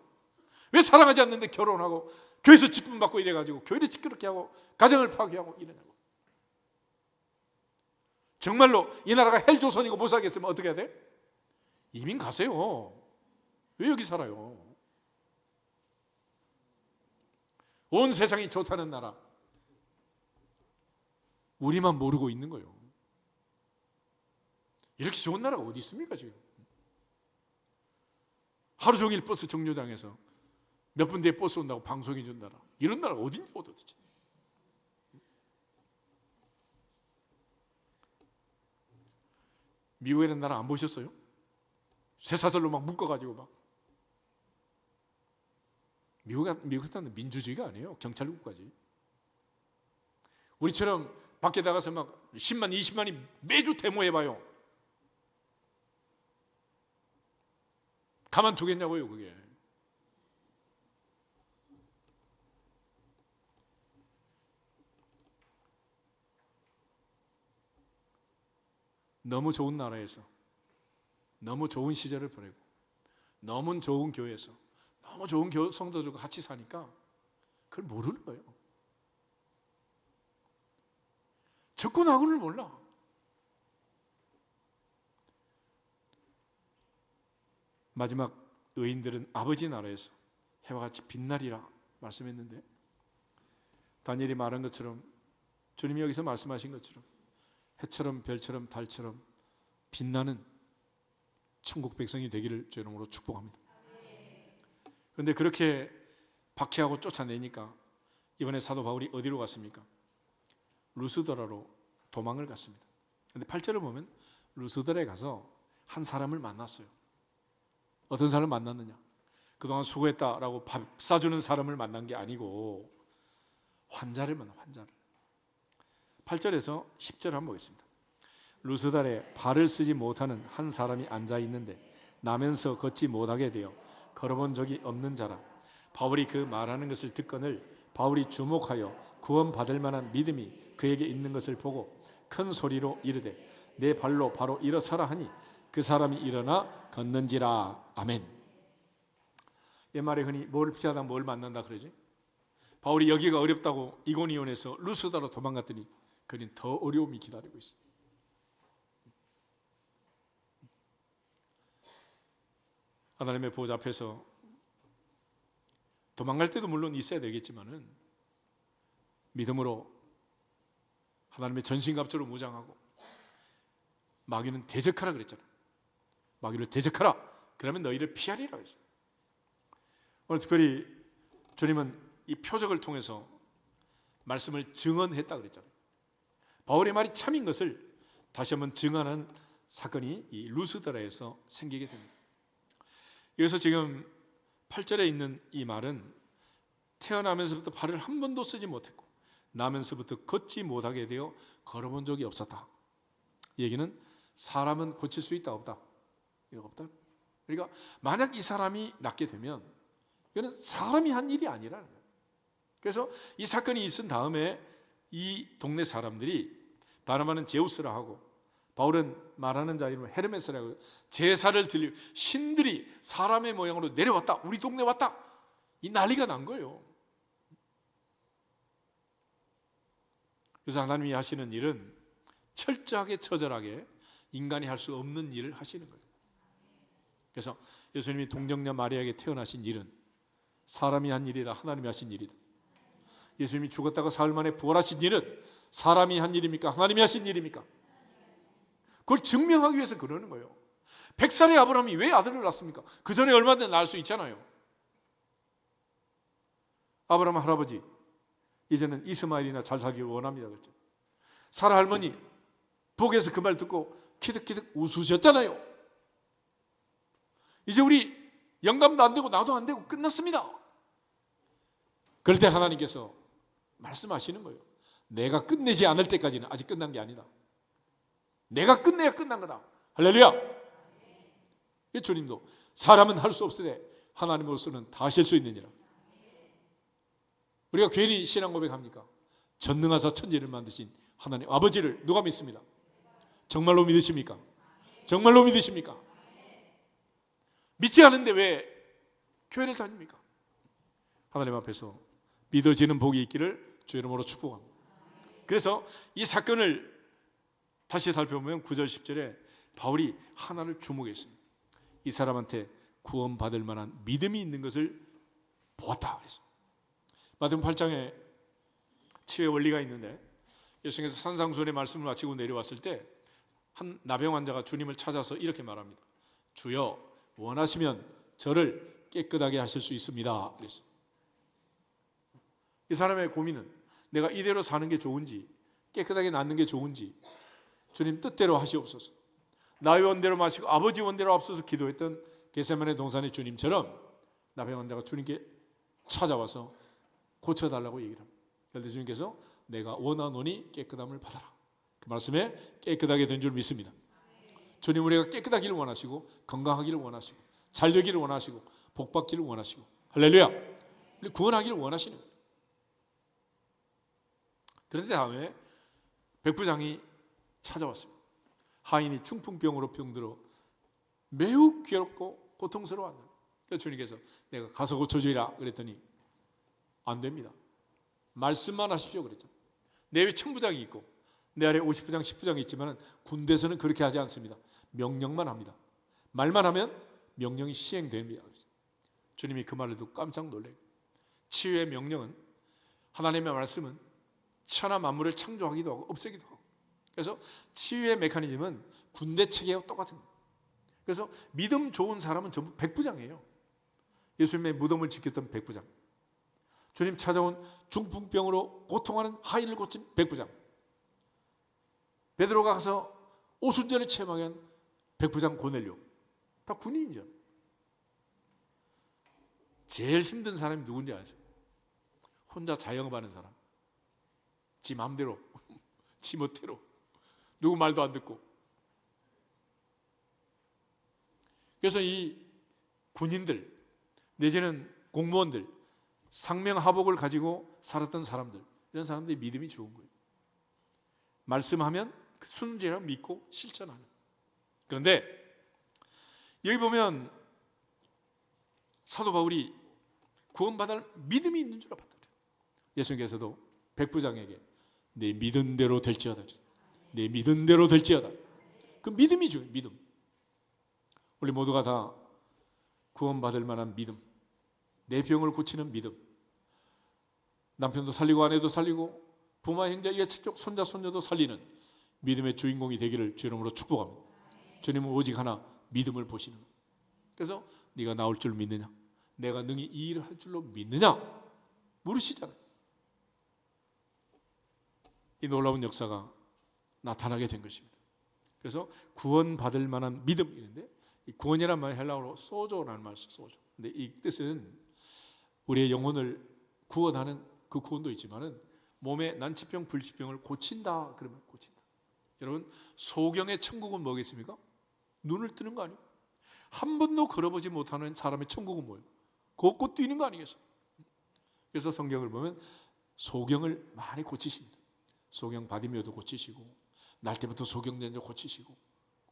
왜 사랑하지 않는데 결혼하고 교회에서 직분 받고 이래가지고 교회를 시끄럽게 하고 가정을 파괴하고 이러냐고. 정말로 이 나라가 헬조선이고 못 살겠으면 어떻게 해야 돼? 이민 가세요. 왜 여기 살아요? 온 세상이 좋다는 나라 우리만 모르고 있는 거예요. 이렇게 좋은 나라가 어디 있습니까 지금? 하루 종일 버스 정류장에서 몇 분 뒤에 버스 온다고 방송해 준 나라, 이런 나라가 어딘지 도대체. 미국에는 나라 안 보셨어요? 쇠사슬로 막 묶어가지고 막. 미국은 민주주의가 아니에요. 경찰국까지. 우리처럼 밖에 나가서 막 10만, 20만이 매주 데모해봐요. 가만두겠냐고요, 그게. 너무 좋은 나라에서 너무 좋은 시절을 보내고 너무 좋은 교회에서 너무 좋은 성도들과 같이 사니까 그걸 모르는 거예요. 적군하고는 몰라. 마지막 의인들은 아버지 나라에서 해와 같이 빛나리라 말씀했는데, 다니엘이 말한 것처럼 주님이 여기서 말씀하신 것처럼 해처럼 별처럼 달처럼 빛나는 천국 백성이 되기를 주 이름으로 축복합니다. 그런데 그렇게 박해하고 쫓아내니까 이번에 사도 바울이 어디로 갔습니까? 루스드라로 도망을 갔습니다. 그런데 8절을 보면 루스드라에 가서 한 사람을 만났어요. 어떤 사람을 만났느냐? 그동안 수고했다라고 밥 사주는 사람을 만난 게 아니고 환자를 만나, 환자를. 8절에서 10절 한번 보겠습니다. 루스달에 발을 쓰지 못하는 한 사람이 앉아 있는데 나면서 걷지 못하게 되어 걸어본 적이 없는 자라. 바울이 그 말하는 것을 듣거늘 바울이 주목하여 구원받을 만한 믿음이 그에게 있는 것을 보고 큰 소리로 이르되 내 발로 바로 일어서라 하니 그 사람이 일어나 걷는지라. 아멘. 옛말에 흔히 뭘 피하다 뭘 만난다 그러지? 바울이 여기가 어렵다고 이고니온에서 루스다로 도망갔더니 그는 더 어려움이 기다리고 있어. 하나님의 보좌 앞에서 도망갈 때도 물론 있어야 되겠지만은 믿음으로 하나님의 전신갑주로 무장하고 마귀는 대적하라 그랬잖아. 마귀를 대적하라. 그러면 너희를 피하리라 그랬어요. 오늘 특별히 주님은 이 표적을 통해서 말씀을 증언했다 그랬잖아요. 바울의 말이 참인 것을 다시 한번 증언하는 사건이 이 루스드라에서 생기게 됩니다. 여기서 지금 8절에 있는 이 말은 태어나면서부터 발을 한 번도 쓰지 못했고 나면서부터 걷지 못하게 되어 걸어본 적이 없었다. 이 얘기는 사람은 고칠 수 있다 없다? 이거 없다. 그러니까 만약 이 사람이 낫게 되면 이거는 사람이 한 일이 아니라는 거예요. 그래서 이 사건이 있은 다음에 이 동네 사람들이 바나바는 제우스라 하고 바울은 말하는 자 이름은 헤르메스라고 제사를 드리고 신들이 사람의 모양으로 내려왔다. 우리 동네 왔다. 이 난리가 난 거예요. 그래서 하나님이 하시는 일은 철저하게 처절하게 인간이 할 수 없는 일을 하시는 거예요. 그래서 예수님이 동정녀 마리아에게 태어나신 일은 사람이 한 일이다. 하나님이 하신 일이다. 예수님이 죽었다가 사흘 만에 부활하신 일은 사람이 한 일입니까? 하나님이 하신 일입니까? 그걸 증명하기 위해서 그러는 거예요. 100살의 아브라함이 왜 아들을 낳습니까? 그 전에 얼마든지 낳을 수 있잖아요. 아브라함 할아버지 이제는 이스마엘이나 잘 살기를 원합니다. 그렇죠? 사라 할머니 부엌에서 그 말 듣고 키득키득 웃으셨잖아요. 이제 우리 영감도 안 되고 나도 안 되고 끝났습니다. 그럴 때 하나님께서 말씀하시는 거예요. 내가 끝내지 않을 때까지는 아직 끝난 게 아니다. 내가 끝내야 끝난 거다. 할렐루야. 주님도 사람은 할 수 없으되 하나님으로서는 다 하실 수 있느니라. 우리가 괜히 신앙 고백합니까? 전능하사 천지를 만드신 하나님 아버지를 누가 믿습니다? 정말로 믿으십니까? 정말로 믿으십니까? 믿지 않은데 왜 교회를 다닙니까? 하나님 앞에서 믿어지는 복이 있기를 주 이름으로 축복합니다. 그래서 이 사건을 다시 살펴보면 9절 10절에 바울이 하나를 주목했습니다. 이 사람한테 구원받을 만한 믿음이 있는 것을 보았다. 그래서 마태복음 8장에 치유의 원리가 있는데 예수님께서 산상수훈의 말씀을 마치고 내려왔을 때 한 나병 환자가 주님을 찾아서 이렇게 말합니다. 주여 원하시면 저를 깨끗하게 하실 수 있습니다. 그래서 이 사람의 고민은 내가 이대로 사는 게 좋은지 깨끗하게 낫는 게 좋은지 주님 뜻대로 하시옵소서. 나의 원대로 마시고 아버지 원대로 앞서서 기도했던 겟세마네 동산의 주님처럼 나병 환자가 주님께 찾아와서 고쳐달라고 얘기를 합니다. 그런데 주님께서 내가 원하노니 깨끗함을 받아라. 그 말씀에 깨끗하게 된 줄 믿습니다. 주님 우리가 깨끗하기를 원하시고 건강하기를 원하시고 잘 되기를 원하시고 복 받기를 원하시고 할렐루야. 우리 구원하기를 원하시는 거예요. 그런데 다음에 백부장이 찾아왔습니다. 하인이 중풍병으로 병들어 매우 괴롭고 고통스러워한다. 그래서 주님께서 내가 가서 고쳐주리라 그랬더니 안 됩니다. 말씀만 하십시오 그랬잖아요. 내 위에 천부장이 있고 내 아래 50부장 10부장이 있지만 군대에서는 그렇게 하지 않습니다. 명령만 합니다. 말만 하면 명령이 시행됩니다. 주님이 그 말을 듣고 깜짝 놀래요. 치유의 명령은, 하나님의 말씀은 천하 만물을 창조하기도 하고 없애기도 하고, 그래서 치유의 메커니즘은 군대 체계와 똑같은 거예요. 그래서 믿음 좋은 사람은 전부 백부장이에요. 예수님의 무덤을 지켰던 백부장, 주님 찾아온 중풍병으로 고통하는 하인을 고친 백부장, 베드로가 가서 오순절에 체험하게 한 백부장 고넬료, 다 군인이죠. 제일 힘든 사람이 누군지 아죠? 혼자 자영업하는 사람, 지 마음대로 지 멋대로 누구 말도 안 듣고. 그래서 이 군인들 내지는 공무원들, 상명하복을 가지고 살았던 사람들, 이런 사람들이 믿음이 좋은 거예요. 말씀하면 순종하고 믿고 실천하는. 그런데 여기 보면 사도 바울이 구원받을 믿음이 있는 줄 알았다. 예수님께서도 백부장에게 내 믿은 대로 될지어다, 내 믿은 대로 될지어다. 그 믿음이 중요해요. 믿음. 우리 모두가 다 구원받을 만한 믿음, 내 병을 고치는 믿음, 남편도 살리고 아내도 살리고 부모 형제 이가족 손자 손녀도 살리는 믿음의 주인공이 되기를 주 이름으로 축복합니다. 주님은 오직 하나 믿음을 보시는 거예요. 그래서 네가 나올 줄 믿느냐, 내가 능히 이 일을 할 줄로 믿느냐 물으시잖아요. 이 놀라운 역사가 나타나게 된 것입니다. 그래서 구원받을 만한 믿음인데, 이 구원이란 말이 헬라어로 소조라는 말이죠. 소조. 근데 이 뜻은 우리의 영혼을 구원하는 그 구원도 있지만은 몸의 난치병, 불치병을 고친다 그러면 고친다. 여러분, 소경의 천국은 뭐겠습니까? 눈을 뜨는 거 아니에요? 한 번도 걸어보지 못하는 사람의 천국은 뭐예요? 걷고 뛰는 거 아니겠어요? 그래서 성경을 보면 소경을 많이 고치십니다. 소경 바디메오도 고치시고, 날 때부터 소경된자 고치시고.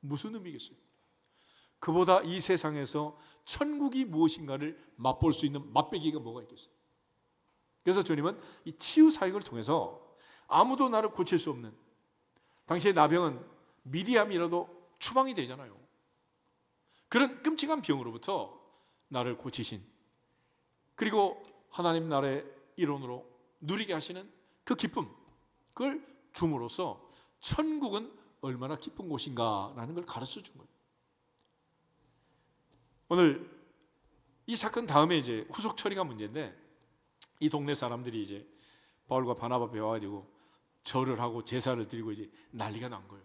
무슨 의미겠어요? 그보다 이 세상에서 천국이 무엇인가를 맛볼 수 있는 맛배기가 뭐가 있겠어요? 그래서 주님은 이 치유 사역을 통해서 아무도 나를 고칠 수 없는, 당시의 나병은 미리암이라도 추방이 되잖아요. 그런 끔찍한 병으로부터 나를 고치신, 그리고 하나님 나라의 일원으로 누리게 하시는 그 기쁨, 그걸 줌으로써 천국은 얼마나 기쁜 곳인가라는 걸 가르쳐 준 거예요. 오늘 이 사건 다음에 이제 후속 처리가 문제인데, 이 동네 사람들이 이제 바울과 바나바 앞에 와가지고 절을 하고 제사를 드리고 이제 난리가 난 거예요.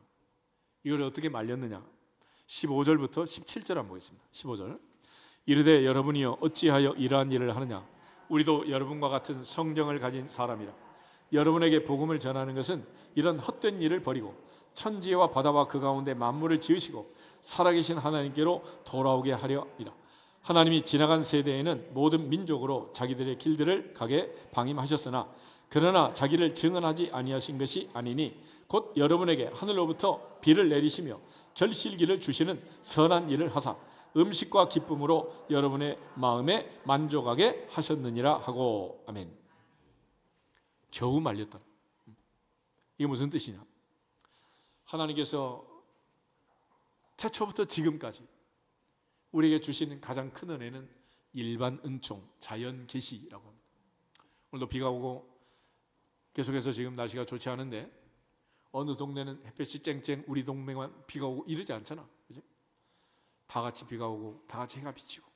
이걸 어떻게 말렸느냐? 15절부터 17절 한번 보겠습니다. 15절. 이르되 여러분이여 어찌하여 이러한 일을 하느냐? 우리도 여러분과 같은 성정을 가진 사람이라. 여러분에게 복음을 전하는 것은 이런 헛된 일을 버리고 천지와 바다와 그 가운데 만물을 지으시고 살아계신 하나님께로 돌아오게 하려니라. 하나님이 지나간 세대에는 모든 민족으로 자기들의 길들을 가게 방임하셨으나 그러나 자기를 증언하지 아니하신 것이 아니니 곧 여러분에게 하늘로부터 비를 내리시며 결실기를 주시는 선한 일을 하사 음식과 기쁨으로 여러분의 마음에 만족하게 하셨느니라 하고. 아멘. 겨우 말렸다. 이게 무슨 뜻이냐? 하나님께서 태초부터 지금까지 우리에게 주시는 가장 큰 은혜는 일반 은총, 자연 계시라고 합니다. 오늘도 비가 오고 계속해서 지금 날씨가 좋지 않은데 어느 동네는 햇볕이 쨍쨍, 우리 동네만 비가 오고 이러지 않잖아. 그죠? 다 같이 비가 오고 다 같이 해가 비치고,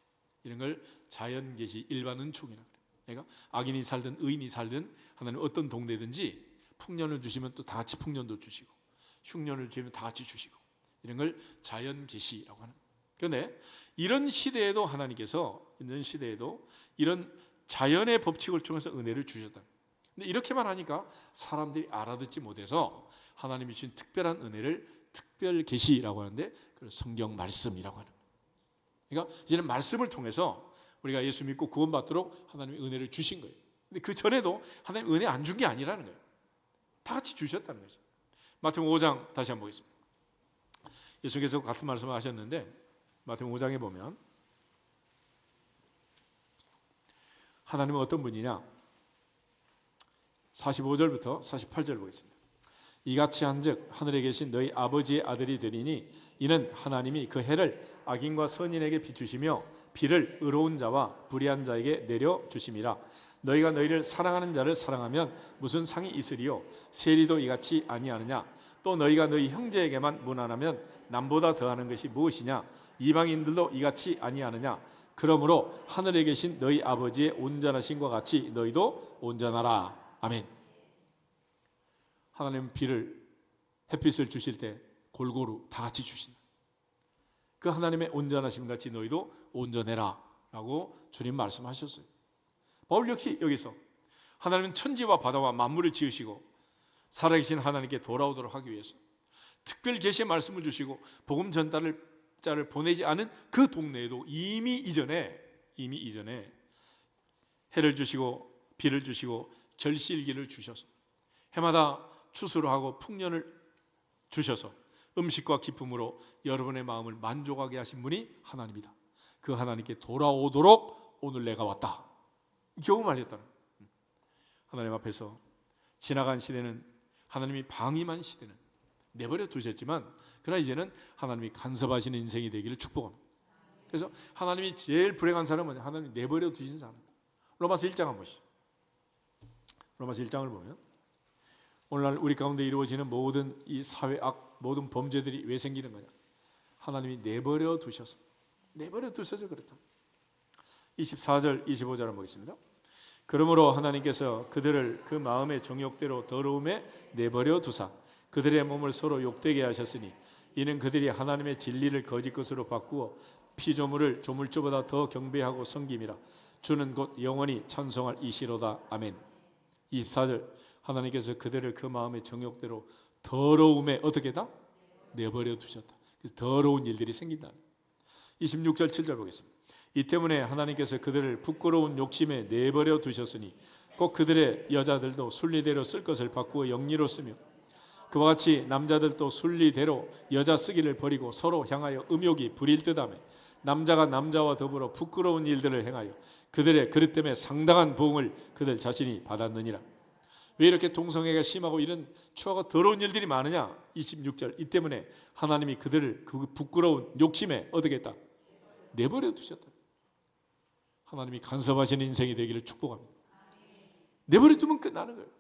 이런 걸 자연 계시, 일반 은총이라고 그래요. 그러니까 악인이 살든 의인이 살든 하나님 어떤 동네든지 풍년을 주시면 또 다 같이 풍년도 주시고, 흉년을 주시면 다 같이 주시고, 이런 걸 자연 계시라고 하는. 그런데 이런 시대에도 하나님께서 있는 시대에도 이런 자연의 법칙을 통해서 은혜를 주셨다. 근데 이렇게만 하니까 사람들이 알아듣지 못해서 하나님이 주신 특별한 은혜를 특별 계시라고 하는데, 그걸 성경 말씀이라고 하는. 그러니까 이제는 말씀을 통해서 우리가 예수 믿고 구원받도록 하나님이 은혜를 주신 거예요. 근데 그 전에도 하나님 은혜 안 준 게 아니라는 거예요. 다 같이 주셨다는 거죠. 마태복음 5장 다시 한번 보겠습니다. 예수께서 같은 말씀을 하셨는데 마태복음 5장에 보면 하나님은 어떤 분이냐? 45절부터 48절 보겠습니다. 이같이 한즉 하늘에 계신 너희 아버지의 아들이 되리니 이는 하나님이 그 해를 악인과 선인에게 비추시며 비를 의로운 자와 불의한 자에게 내려 주심이라. 너희가 너희를 사랑하는 자를 사랑하면 무슨 상이 있으리요? 세리도 이같이 아니하느냐? 또 너희가 너희 형제에게만 무난하면 남보다 더하는 것이 무엇이냐? 이방인들도 이같이 아니하느냐? 그러므로 하늘에 계신 너희 아버지의 온전하심과 같이 너희도 온전하라. 아멘. 하나님은 비를, 햇빛을 주실 때 골고루 다 같이 주신다. 그 하나님의 온전하심 같이 너희도 온전해라 라고 주님 말씀하셨어요. 바울 역시 여기서 하나님은 천지와 바다와 만물을 지으시고 살아계신 하나님께 돌아오도록 하기 위해서 특별 계시의 말씀을 주시고 복음 전달자를 보내지 않은 그 동네에도 이미 이전에 해를 주시고 비를 주시고 결실기를 주셔서 해마다 추수를 하고 풍년을 주셔서 음식과 기쁨으로 여러분의 마음을 만족하게 하신 분이 하나님이다. 그 하나님께 돌아오도록 오늘 내가 왔다. 겨우 말했다는 하나님 앞에서 지나간 시대는 하나님이 방임한 시대는 내버려 두셨지만 그러나 이제는 하나님이 간섭하시는 인생이 되기를 축복합니다. 그래서 하나님이 제일 불행한 사람은 하나님이 내버려 두신 사람. 로마서 1장 한번 보시죠. 로마서 1장을 보면 오늘날 우리 가운데 이루어지는 모든 이 사회악, 모든 범죄들이 왜 생기는 거냐? 하나님이 내버려 두셔서 그렇다. 24절, 25절 한번 보겠습니다. 그러므로 하나님께서 그들을 그 마음의 정욕대로 더러움에 내버려 두사 그들의 몸을 서로 욕되게 하셨으니 이는 그들이 하나님의 진리를 거짓 것으로 바꾸어 피조물을 조물주보다 더 경배하고 섬김이라. 주는 곧 영원히 찬송할 이시로다. 아멘. 24절 하나님께서 그들을 그 마음의 정욕대로 더러움에 어떻게 다? 내버려 두셨다. 그래서 더러운 일들이 생긴다. 26절 7절 보겠습니다. 이 때문에 하나님께서 그들을 부끄러운 욕심에 내버려 두셨으니 꼭 그들의 여자들도 순리대로 쓸 것을 바꾸어 영리로 쓰며 그와 같이 남자들도 순리대로 여자 쓰기를 버리고 서로 향하여 음욕이 부릴 듯하며 남자가 남자와 더불어 부끄러운 일들을 행하여 그들의 그릇 때문에 상당한 보응을 그들 자신이 받았느니라. 왜 이렇게 동성애가 심하고 이런 추하고 더러운 일들이 많으냐? 26절 이 때문에 하나님이 그들을 그 부끄러운 욕심에 어떻게 했다? 내버려 두셨다. 하나님이 간섭하시는 인생이 되기를 축복합니다. 내버려 두면 끝나는 거예요.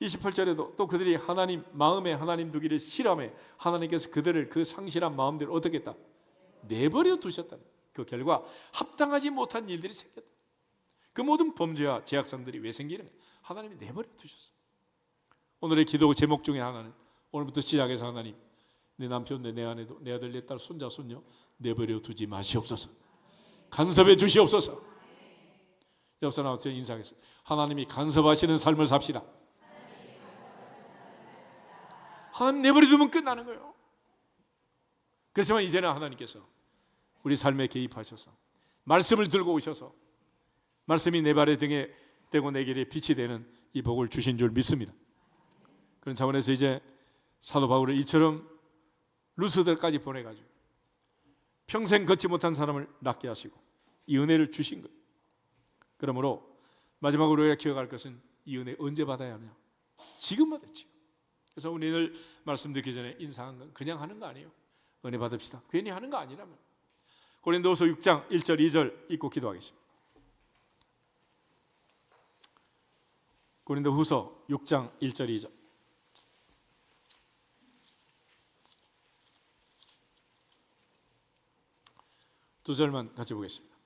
28절에도 또 그들이 하나님 마음에 하나님 두기를 싫어하며 하나님께서 그들을 그 상실한 마음대로 어떻게 했다? 내버려 두셨다. 그 결과 합당하지 못한 일들이 생겼다. 그 모든 범죄와 죄악성들이 왜 생기는 거예요? 하나님이 내버려 두셨어요. 오늘의 기도 제목 중에 하나는 오늘부터 시작해서 하나님 내 남편, 내 아내도, 내 아들, 내 딸, 손자, 손녀 내버려 두지 마시옵소서. 간섭해 주시옵소서. 옆 사람한테 인사하겠습니다. 하나님이 간섭하시는 삶을 삽시다. 하나님 내버려 두면 끝나는 거예요. 그렇지만 이제는 하나님께서 우리 삶에 개입하셔서 말씀을 들고 오셔서 말씀이 내 발의 등에 대고 내 길에 빛이 되는 이 복을 주신 줄 믿습니다. 그런 차원에서 이제 사도 바울을 이처럼 루스들까지 보내가지고 평생 걷지 못한 사람을 낫게 하시고 이 은혜를 주신 거예요. 그러므로 마지막으로 우리가 기억할 것은 이 은혜 언제 받아야 하냐? 지금 받았지. 그래서 우리 늘 말씀 듣기 전에 인사한 건 그냥 하는 거 아니에요. 은혜 받읍시다. 괜히 하는 거 아니라면. 고린도후서 6장 1절 2절 읽고 기도하겠습니다. 고린도후서 6장 1절 2절 두 절만 같이 보겠습니다.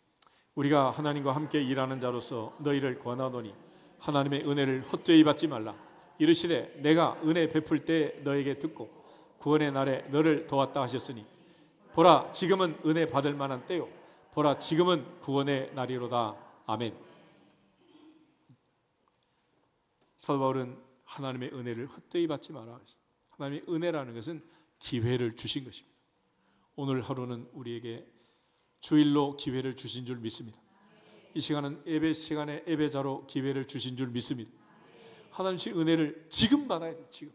우리가 하나님과 함께 일하는 자로서 너희를 권하노니 하나님의 은혜를 헛되이 받지 말라. 이르시되 내가 은혜 베풀 때 너에게 듣고 구원의 날에 너를 도왔다 하셨으니 보라 지금은 은혜 받을 만한 때요 보라 지금은 구원의 날이로다. 아멘. 사도 바울은 하나님의 은혜를 헛되이 받지 마라. 하나님의 은혜라는 것은 기회를 주신 것입니다. 오늘 하루는 우리에게 주일로 기회를 주신 줄 믿습니다. 이 시간은 예배 시간에 예배자로 기회를 주신 줄 믿습니다. 하나님의 은혜를 지금 받아야 돼요. 지금.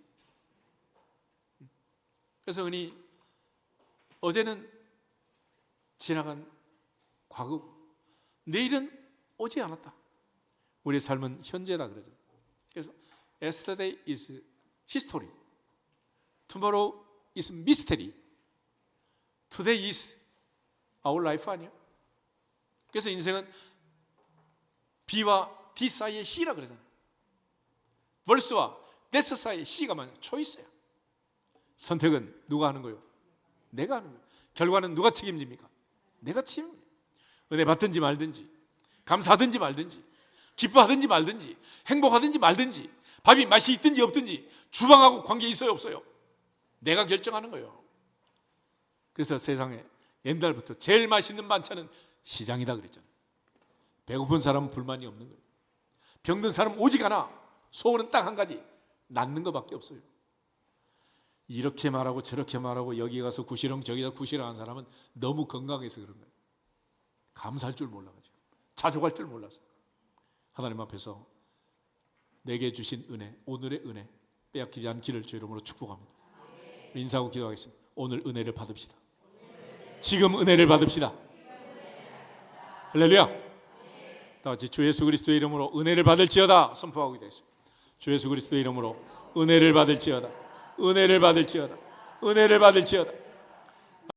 그래서 흔히 어제는 지나간 과거, 내일은 오지 않았다. 우리의 삶은 현재다 그러죠. 그래서 yesterday is history, tomorrow is mystery, today is our life 아니야? 그래서 인생은 B와 D 사이의 C라 그러잖아요. verse와 that 사이의 C가 뭐냐? choice야. 선택은 누가 하는 거예요? 내가 하는 거예요. 결과는 누가 책임집니까? 내가 책임집니다. 은혜 받든지 말든지, 감사하든지 말든지, 기뻐하든지 말든지, 행복하든지 말든지, 밥이 맛이 있든지 없든지 주방하고 관계 있어요 없어요? 내가 결정하는 거예요. 그래서 세상에 옛날부터 제일 맛있는 반찬은 시장이다 그랬잖아요. 배고픈 사람은 불만이 없는 거예요. 병든 사람은 오직 하나, 소원은 딱 한 가지, 낫는 것밖에 없어요. 이렇게 말하고 저렇게 말하고 여기 가서 구시렁 저기다 구시렁 한 사람은 너무 건강해서 그런 거예요. 감사할 줄 몰라가지고, 자족할 줄 몰라서. 하나님 앞에서 내게 주신 은혜, 오늘의 은혜 빼앗기지 않기를 주 이름으로 축복합니다. 인사하고 기도하겠습니다. 오늘 은혜를 받읍시다. 지금 은혜를 받읍시다. 할렐루야. 다 같이 주 예수 그리스도의 이름으로 은혜를 받을지어다 선포하고 되겠습니다. 주 예수 그리스도의 이름으로 은혜를 받을지어다, 은혜를 받을지어다, 은혜를 받을지어다.